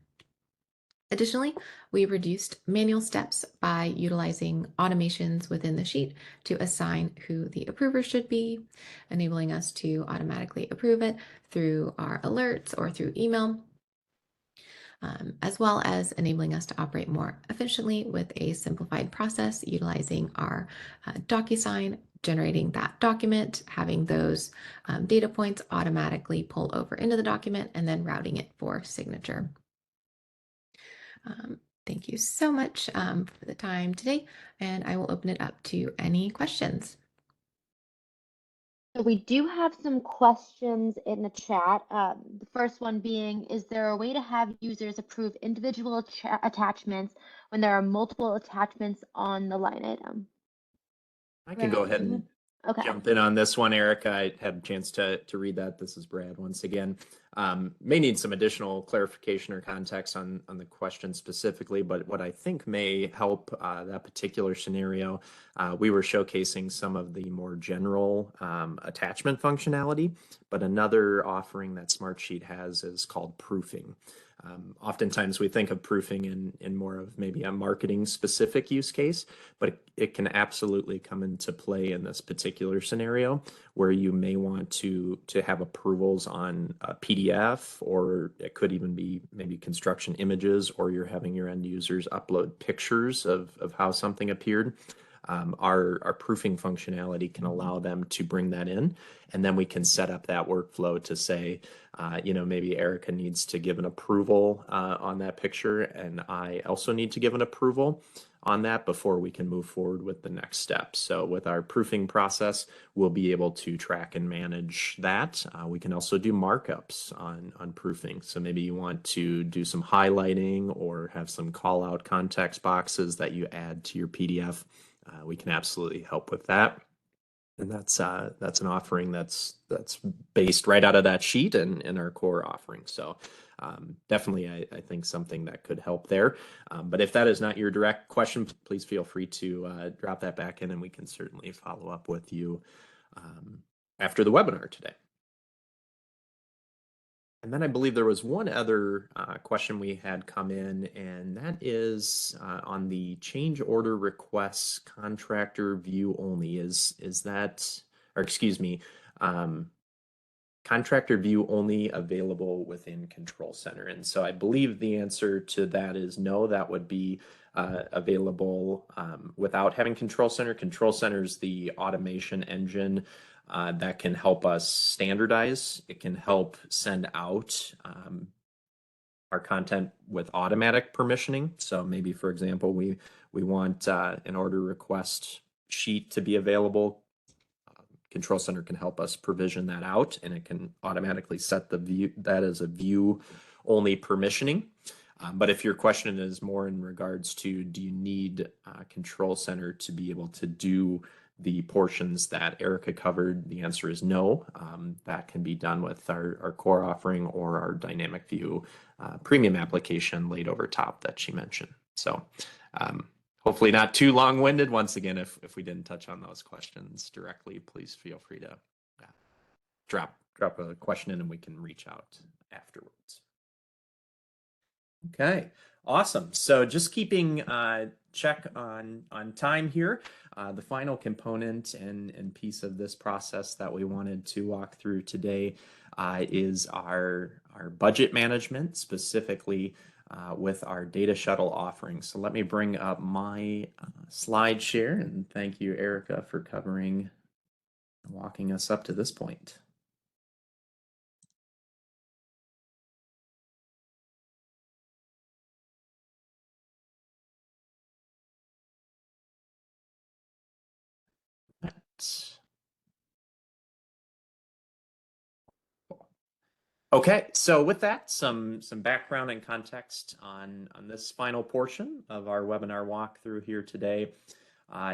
Additionally, we reduced manual steps by utilizing automations within the sheet to assign who the approver should be, enabling us to automatically approve it through our alerts or through email, as well as enabling us to operate more efficiently with a simplified process utilizing our DocuSign, generating that document, having those data points automatically pull over into the document, and then routing it for signature. Thank you so much for the time today, and I will open it up to any questions. So we do have some questions in the chat. The first one being, is there a way to have users approve individual attachments when there are multiple attachments on the line item? I can go ahead and Okay. jump in on this one, Erica. I had a chance to read that. This is Brad once again. May need some additional clarification or context on the question specifically, but what I think may help that particular scenario, we were showcasing some of the more general attachment functionality, but another offering that Smartsheet has is called proofing. Oftentimes we think of proofing in more of maybe a marketing specific use case, but it can absolutely come into play in this particular particular scenario where you may want to have approvals on a PDF, or it could even be maybe construction images, or you're having your end users upload pictures of how something appeared. Our proofing functionality can allow them to bring that in, and then we can set up that workflow to say, maybe Erica needs to give an approval on that picture, and I also need to give an approval on that before we can move forward with the next step. So with our proofing process, we'll be able to track and manage that. We can also do markups on proofing. So maybe you want to do some highlighting or have some call out context boxes that you add to your PDF. We can absolutely help with that. And that's an offering that's based right out of that sheet and in our core offering. So definitely, I think something that could help there. But if that is not your direct question, please feel free to drop that back in, and we can certainly follow up with you after the webinar today. And then I believe there was one other question we had come in, and that is on the change order requests contractor view only. Is that, or excuse me, contractor view only available within Control Center? And so I believe the answer to that is no, that would be available without having Control Center. Control Center is the automation engine that can help us standardize. It can help send out our content with automatic permissioning. So maybe, for example, we want an order request sheet to be available. Control Center can help us provision that out, and it can automatically set that as a view only permissioning. But if your question is more in regards to, do you need Control Center to be able to do the portions that Erica covered, the answer is no. That can be done with our core offering or our dynamic view premium application laid over top that she mentioned. So hopefully not too long-winded. Once again, if we didn't touch on those questions directly, please feel free to drop a question in and we can reach out afterwards. Okay, awesome. So just keeping check on time here. The final component and piece of this process that we wanted to walk through today is our budget management, specifically with our data shuttle offering. So let me bring up my slide share, and thank you, Erica, for covering and walking us up to this point. Okay, so with that, some background and context on this final portion of our webinar walkthrough here today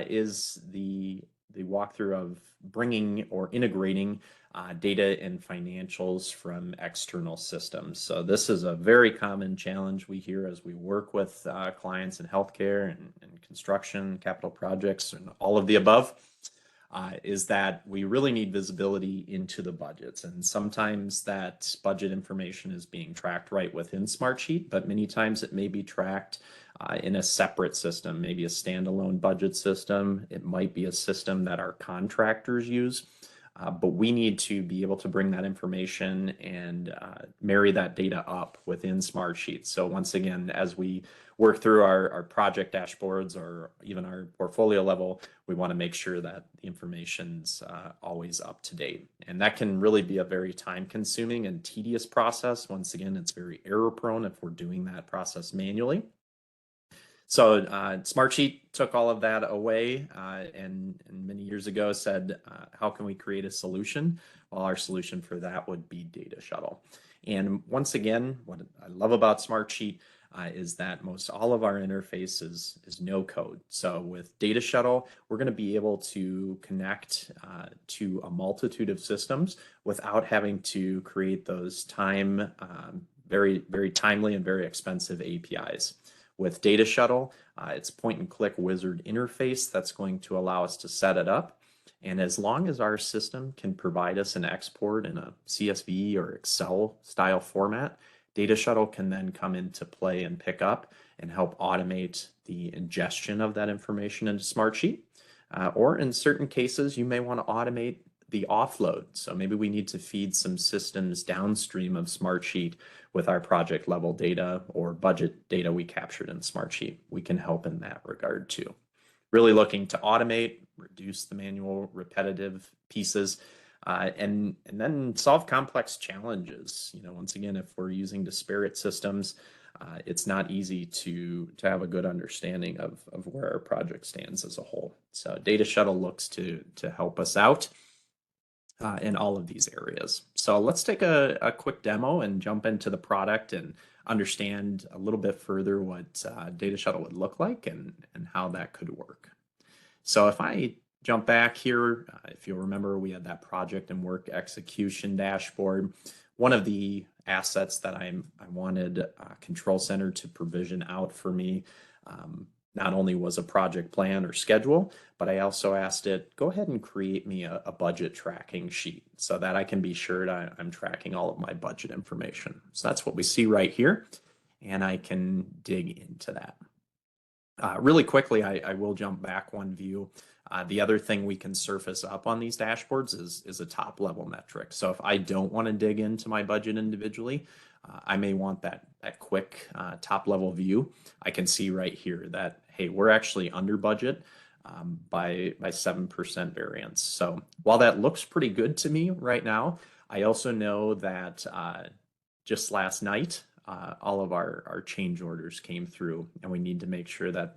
is the walkthrough of bringing or integrating data and financials from external systems. So this is a very common challenge we hear as we work with clients in healthcare and construction, capital projects, and all of the above. Is that we really need visibility into the budgets. And sometimes that budget information is being tracked right within Smartsheet, but many times it may be tracked in a separate system, maybe a standalone budget system. It might be a system that our contractors use, but we need to be able to bring that information and marry that data up within Smartsheet. So once again, as we work through our project dashboards or even our portfolio level, we want to make sure that the information's always up to date. And that can really be a very time-consuming and tedious process. Once again, it's very error-prone if we're doing that process manually. So Smartsheet took all of that away and many years ago said, how can we create a solution? Well, our solution for that would be Data Shuttle. And once again, what I love about Smartsheet is that most all of our interface is no code. So with Data Shuttle, we're going to be able to connect to a multitude of systems without having to create those very, very timely and very expensive APIs. With Data Shuttle, it's point-and-click wizard interface that's going to allow us to set it up. And as long as our system can provide us an export in a CSV or Excel style format, Data Shuttle can then come into play and pick up and help automate the ingestion of that information into Smartsheet. Or in certain cases, you may want to automate the offload. So maybe we need to feed some systems downstream of Smartsheet with our project level data or budget data we captured in Smartsheet. We can help in that regard too. Really looking to automate, reduce the manual repetitive pieces, and then solve complex challenges. Once again, if we're using disparate systems, it's not easy to have a good understanding of where our project stands as a whole. So Data Shuttle looks to help us out in all of these areas. So let's take a quick demo and jump into the product and understand a little bit further what Data Shuttle would look like and how that could work. So if I jump back here, if you'll remember, we had that project and work execution dashboard. One of the assets that I wanted Control Center to provision out for me not only was a project plan or schedule, but I also asked it, go ahead and create me a budget tracking sheet so that I can be sure that I'm tracking all of my budget information. So that's what we see right here, and I can dig into that. Really quickly, I will jump back one view. The other thing we can surface up on these dashboards is a top level metric. So if I don't want to dig into my budget individually, I may want that quick top level view. I can see right here that, hey, we're actually under budget by 7% variance. So while that looks pretty good to me right now, I also know that just last night, all of our change orders came through, and we need to make sure that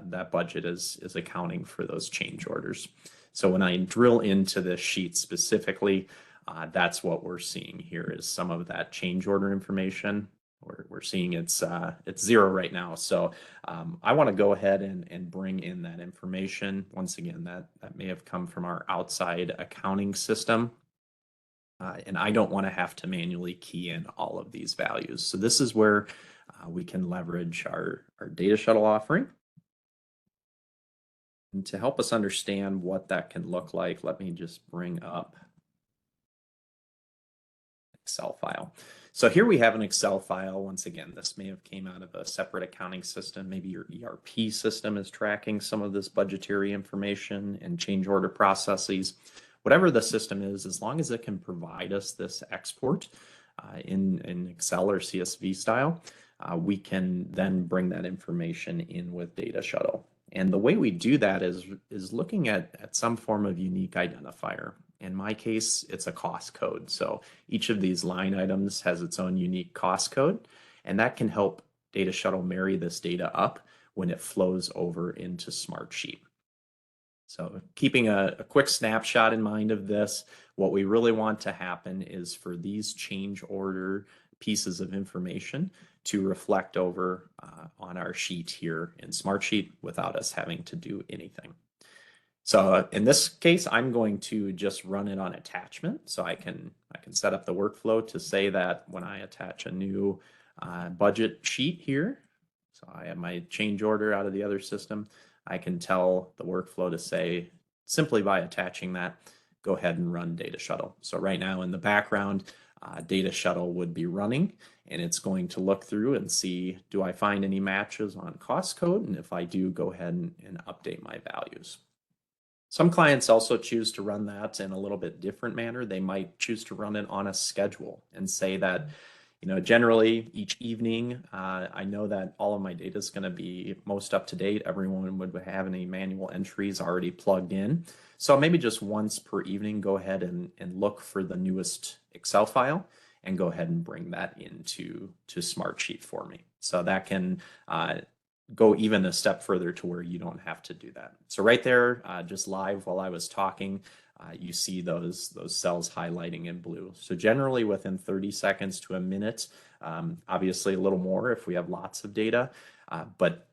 that budget is accounting for those change orders. So when I drill into this sheet specifically, that's what we're seeing here is some of that change order information. We're seeing it's 0 right now. So I want to go ahead and bring in that information. Once again, that may have come from our outside accounting system. And I don't want to have to manually key in all of these values. So this is where we can leverage our Data Shuttle offering. And to help us understand what that can look like, let me just bring up Excel file. So here we have an Excel file. Once again, this may have came out of a separate accounting system. Maybe your ERP system is tracking some of this budgetary information and change order processes. Whatever the system is, as long as it can provide us this export in Excel or CSV style, we can then bring that information in with Data Shuttle. And the way we do that is looking at some form of unique identifier. In my case, it's a cost code. So each of these line items has its own unique cost code, and that can help Data Shuttle marry this data up when it flows over into Smartsheet. So keeping a quick snapshot in mind of this, what we really want to happen is for these change order pieces of information to reflect over on our sheet here in Smartsheet without us having to do anything. So in this case, I'm going to just run it on attachment. So I can set up the workflow to say that when I attach a new budget sheet here, so I have my change order out of the other system, I can tell the workflow to say, simply by attaching that, go ahead and run Data Shuttle. So right now in the background, Data Shuttle would be running, and it's going to look through and see, do I find any matches on cost code? And if I do, go ahead and update my values. Some clients also choose to run that in a little bit different manner. They might choose to run it on a schedule and say that, generally each evening, I know that all of my data is going to be most up to date. Everyone would have any manual entries already plugged in. So maybe just once per evening, go ahead and look for the newest Excel file and go ahead and bring that into Smartsheet for me. So that can go even a step further to where you don't have to do that. So right there, just live while I was talking, you see those cells highlighting in blue. So generally within 30 seconds to a minute, obviously a little more if we have lots of data, but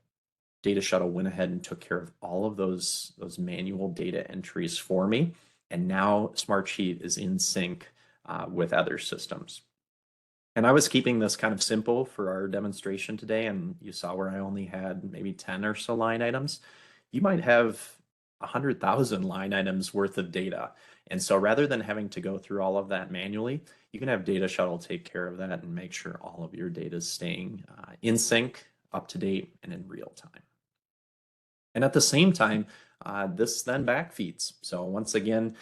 Data Shuttle went ahead and took care of all of those manual data entries for me. And now Smartsheet is in sync with other systems. And I was keeping this kind of simple for our demonstration today, and you saw where I only had maybe 10 or so line items. You might have 100,000 line items worth of data. And so rather than having to go through all of that manually, you can have Data Shuttle take care of that and make sure all of your data is staying in sync, up to date, and in real time. And at the same time, this then backfeeds. So once again,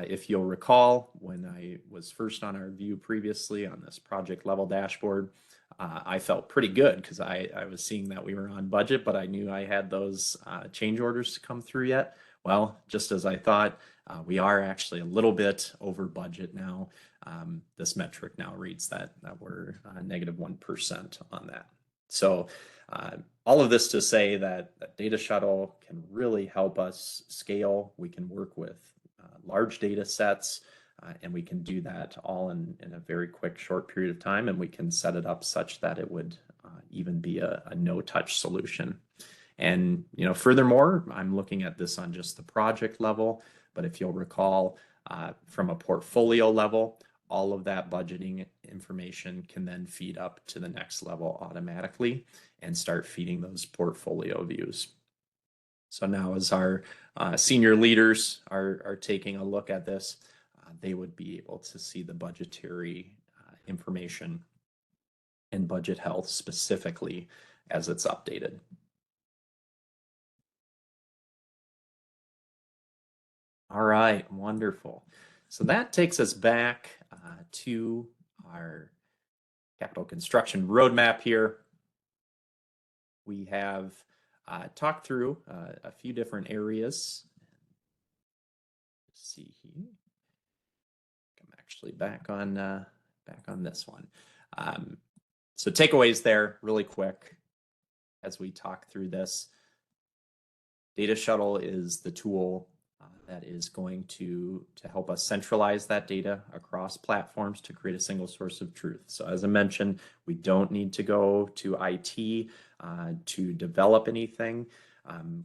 if you'll recall, when I was first on our view previously on this project level dashboard, I felt pretty good because I was seeing that we were on budget, but I knew I had those change orders to come through yet. Well, just as I thought, we are actually a little bit over budget now. This metric now reads that we're negative 1% on that. So all of this to say that Data Shuttle can really help us scale. We can work with large data sets, and we can do that all in a very quick, short period of time, and we can set it up such that it would even be a no-touch solution. And furthermore, I'm looking at this on just the project level, but if you'll recall, from a portfolio level, all of that budgeting information can then feed up to the next level automatically and start feeding those portfolio views. So now as our senior leaders are taking a look at this, they would be able to see the budgetary information and budget health specifically as it's updated. All right, wonderful. So that takes us back to our capital construction roadmap here. We have talked through a few different areas. Let's see here. I'm actually back on this one. So takeaways there really quick as we talk through this. Data Shuttle is the tool that is going to help us centralize that data across platforms to create a single source of truth. So as I mentioned, we don't need to go to IT to develop anything.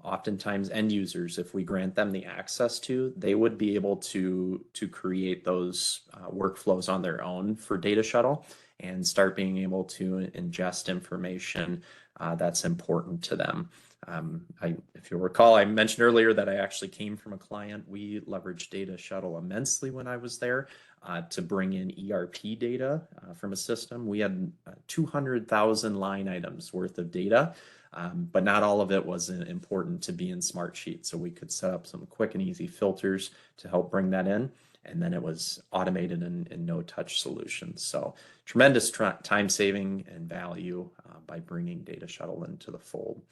Oftentimes end users, if we grant them the access to, they would be able to create those workflows on their own for Data Shuttle and start being able to ingest information that's important to them. If you'll recall, I mentioned earlier that I actually came from a client. We leveraged Data Shuttle immensely when I was there to bring in ERP data from a system. We had 200,000 line items worth of data, but not all of it was important to be in Smartsheet. So we could set up some quick and easy filters to help bring that in. And then it was automated and no-touch solutions. So tremendous time saving and value by bringing Data Shuttle into the fold.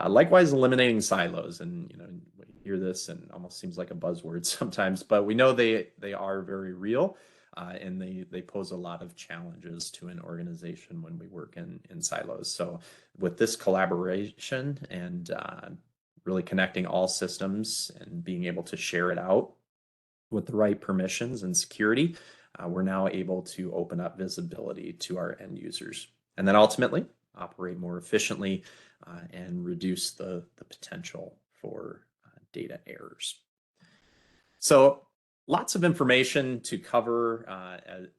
Likewise, eliminating silos, and we hear this and almost seems like a buzzword sometimes, but we know they are very real, and they pose a lot of challenges to an organization when we work in silos. So with this collaboration and really connecting all systems and being able to share it out with the right permissions and security, we're now able to open up visibility to our end users, and then ultimately operate more efficiently and reduce the potential for data errors. So lots of information to cover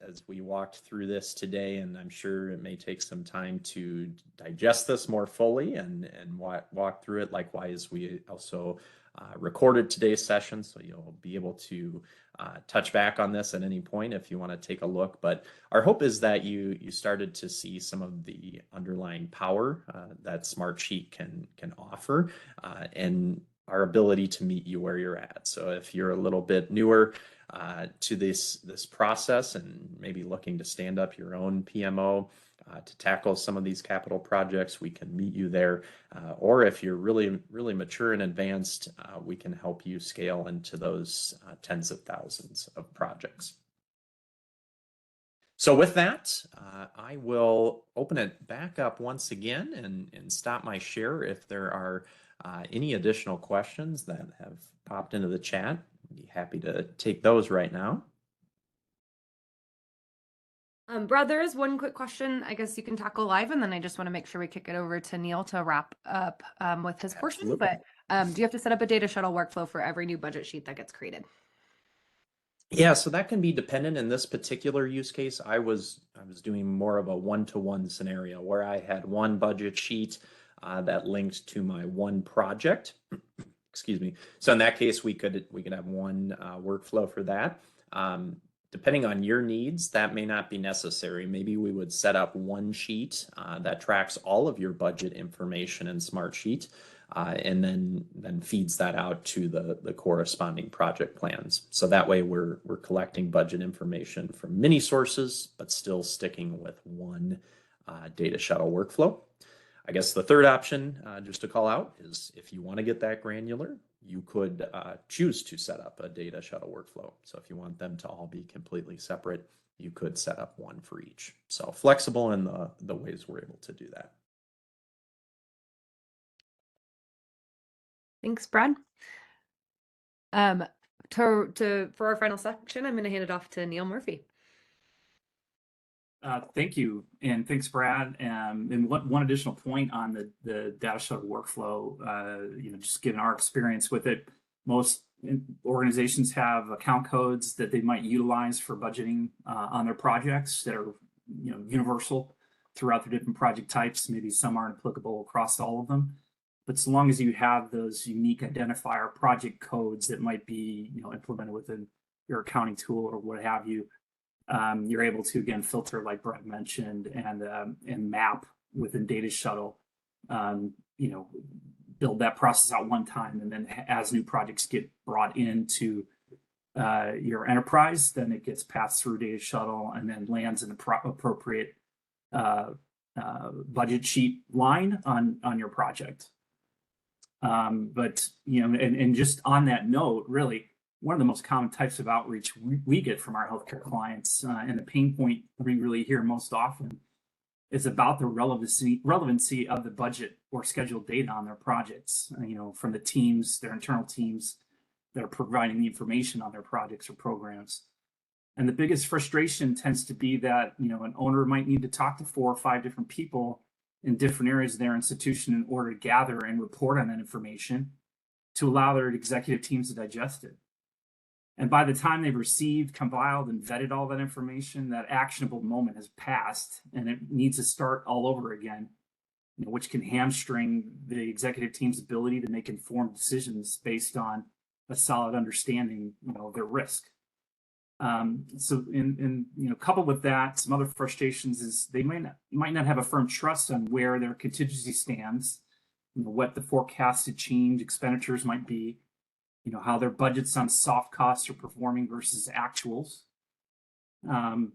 as we walked through this today, and I'm sure it may take some time to digest this more fully and walk through it. Likewise, we also recorded today's session, so you'll be able to touch back on this at any point if you want to take a look. But our hope is that you started to see some of the underlying power that Smartsheet can offer and our ability to meet you where you're at. So if you're a little bit newer to this process and maybe looking to stand up your own PMO to tackle some of these capital projects, we can meet you there. Or if you're really mature and advanced, we can help you scale into those tens of thousands of projects. So with that, I will open it back up once again and stop my share. If there are any additional questions that have popped into the chat, I'd be happy to take those right now. Brad, there is one quick question I guess you can tackle live, and then I just want to make sure we kick it over to Neil to wrap up with his portion. Absolutely. But do you have to set up a Data Shuttle workflow for every new budget sheet that gets created? Yeah, so that can be dependent. In this particular use case, I was doing more of a one-to-one scenario where I had one budget sheet that linked to my one project. Excuse me. So in that case, we could have one workflow for that. Depending on your needs, that may not be necessary. Maybe we would set up one sheet that tracks all of your budget information in Smartsheet. and then feeds that out to the corresponding project plans. So that way we're collecting budget information from many sources, but still sticking with one data shuttle workflow. I guess the third option, just to call out, is if you want to get that granular, you could choose to set up a data shuttle workflow. So if you want them to all be completely separate, you could set up one for each. So flexible in the ways we're able to do that. Thanks, Brad. For our final section, I'm going to hand it off to Neil Murphy. Thank you, and thanks, Brad. And one additional point on the data shuttle workflow, just given our experience with it, most organizations have account codes that they might utilize for budgeting on their projects that are universal throughout the different project types. Maybe some aren't applicable across all of them, but so long as you have those unique identifier project codes that might be implemented within your accounting tool or what have you, you're able to again filter, like Brett mentioned, and map within Data Shuttle. Build that process out one time, and then as new projects get brought into your enterprise, then it gets passed through Data Shuttle and then lands in the appropriate budget sheet line on your project. But and just on that note, really, one of the most common types of outreach we get from our healthcare clients, and the pain point we really hear most often, is about the relevancy of the budget or scheduled data on their projects. From the teams, their internal teams that are providing the information on their projects or programs. And the biggest frustration tends to be that an owner might need to talk to 4 or 5 different people in different areas of their institution in order to gather and report on that information to allow their executive teams to digest it. And by the time they've received, compiled, and vetted all that information, that actionable moment has passed, and it needs to start all over again, which can hamstring the executive team's ability to make informed decisions based on a solid understanding, of their risk. So, coupled with that, some other frustrations is they might not have a firm trust on where their contingency stands, what the forecasted change expenditures might be, how their budgets on soft costs are performing versus actuals. And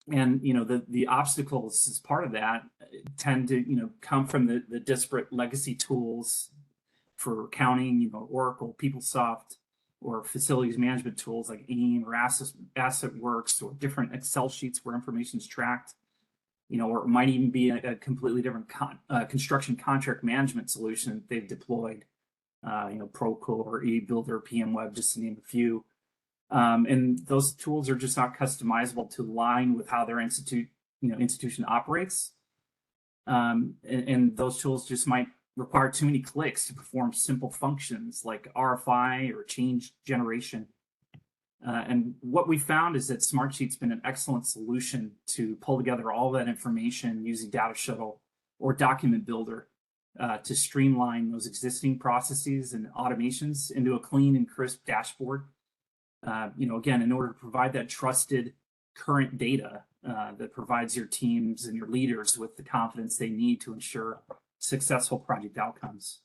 the obstacles as part of that tend to come from the disparate legacy tools for accounting, Oracle, PeopleSoft, or facilities management tools like AIM or AssetWorks, or different Excel sheets where information is tracked, or it might even be a completely different construction contract management solution that they've deployed. Procore or eBuilder, PMWeb, just to name a few. And those tools are just not customizable to align with how their institution operates. And those tools just might require too many clicks to perform simple functions like RFI or change generation. And what we found is that Smartsheet's been an excellent solution to pull together all that information using Data Shuttle or Document Builder to streamline those existing processes and automations into a clean and crisp dashboard. Again, in order to provide that trusted current data that provides your teams and your leaders with the confidence they need to ensure successful project outcomes.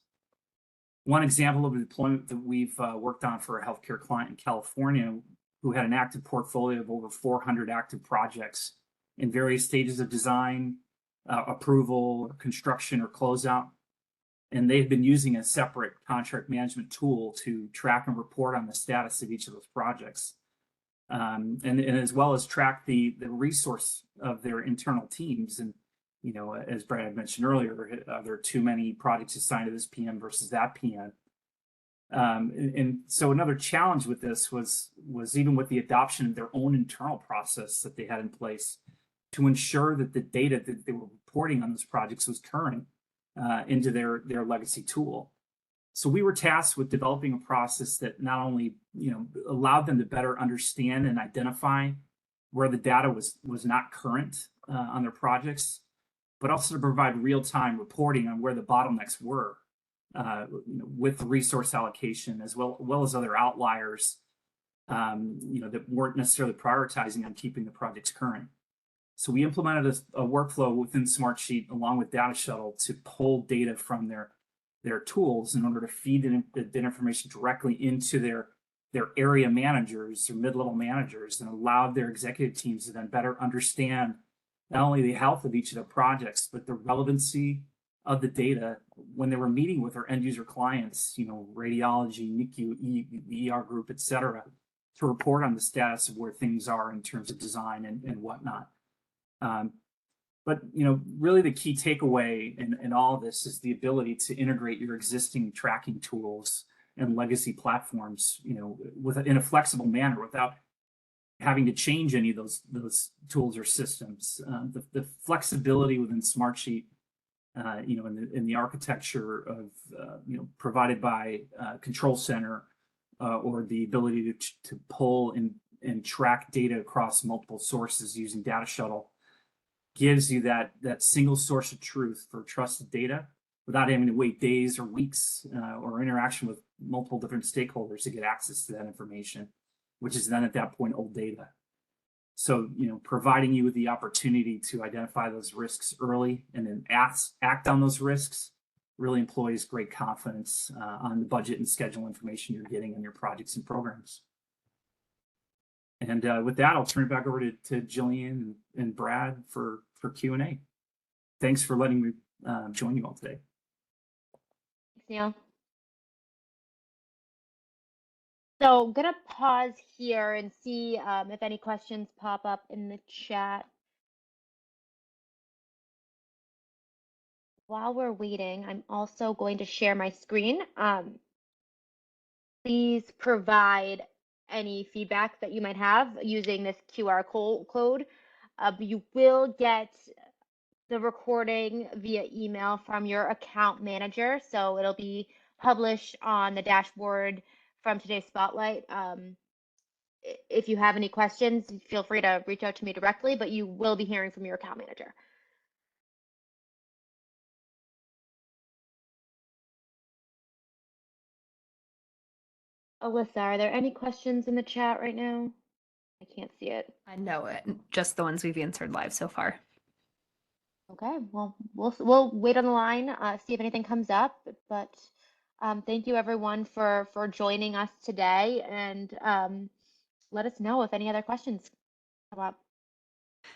One example of a deployment that we've worked on for a healthcare client in California who had an active portfolio of over 400 active projects in various stages of design, approval, construction, or closeout. And they've been using a separate contract management tool to track and report on the status of each of those projects. And as well as track the resource of their internal teams. And, as Brad had mentioned earlier, are there too many projects assigned to this PM versus that PM? And so another challenge with this was even with the adoption of their own internal process that they had in place to ensure that the data that they were reporting on those projects was current into their legacy tool. So we were tasked with developing a process that not only allowed them to better understand and identify where the data was not current on their projects, but also to provide real-time reporting on where the bottlenecks were with resource allocation, as well as other outliers that weren't necessarily prioritizing on keeping the projects current. So we implemented a workflow within Smartsheet along with Data Shuttle to pull data from their their tools in order to feed that information directly into their area managers or mid-level managers, and allowed their executive teams to then better understand not only the health of each of the projects, but the relevancy of the data when they were meeting with their end user clients, radiology, NICU, the ER group, et cetera, to report on the status of where things are in terms of design and whatnot. But really the key takeaway in all of this is the ability to integrate your existing tracking tools and legacy platforms, in a flexible manner without having to change any of those tools or systems. The flexibility within Smartsheet, in the architecture of, provided by Control Center, or the ability to pull and track data across multiple sources using Data Shuttle, gives you that single source of truth for trusted data without having to wait days or weeks or interaction with multiple different stakeholders to get access to that information, which is then at that point old data. So, providing you with the opportunity to identify those risks early and then act on those risks really employs great confidence on the budget and schedule information you're getting on your projects and programs. And with that, I'll turn it back over to Jillian and Brad for Q&A. Thanks for letting me join you all today. Thanks, Neil. So I'm gonna pause here and see if any questions pop up in the chat. While we're waiting, I'm also going to share my screen. Please provide any feedback that you might have using this QR code. You will get the recording via email from your account manager, so it'll be published on the dashboard from today's spotlight. If you have any questions, feel free to reach out to me directly, but you will be hearing from your account manager. Alyssa, are there any questions in the chat right now? I can't see it. I know it, just the ones we've answered live so far. Okay, well, we'll wait on the line, see if anything comes up. But thank you everyone for joining us today, and let us know if any other questions come up.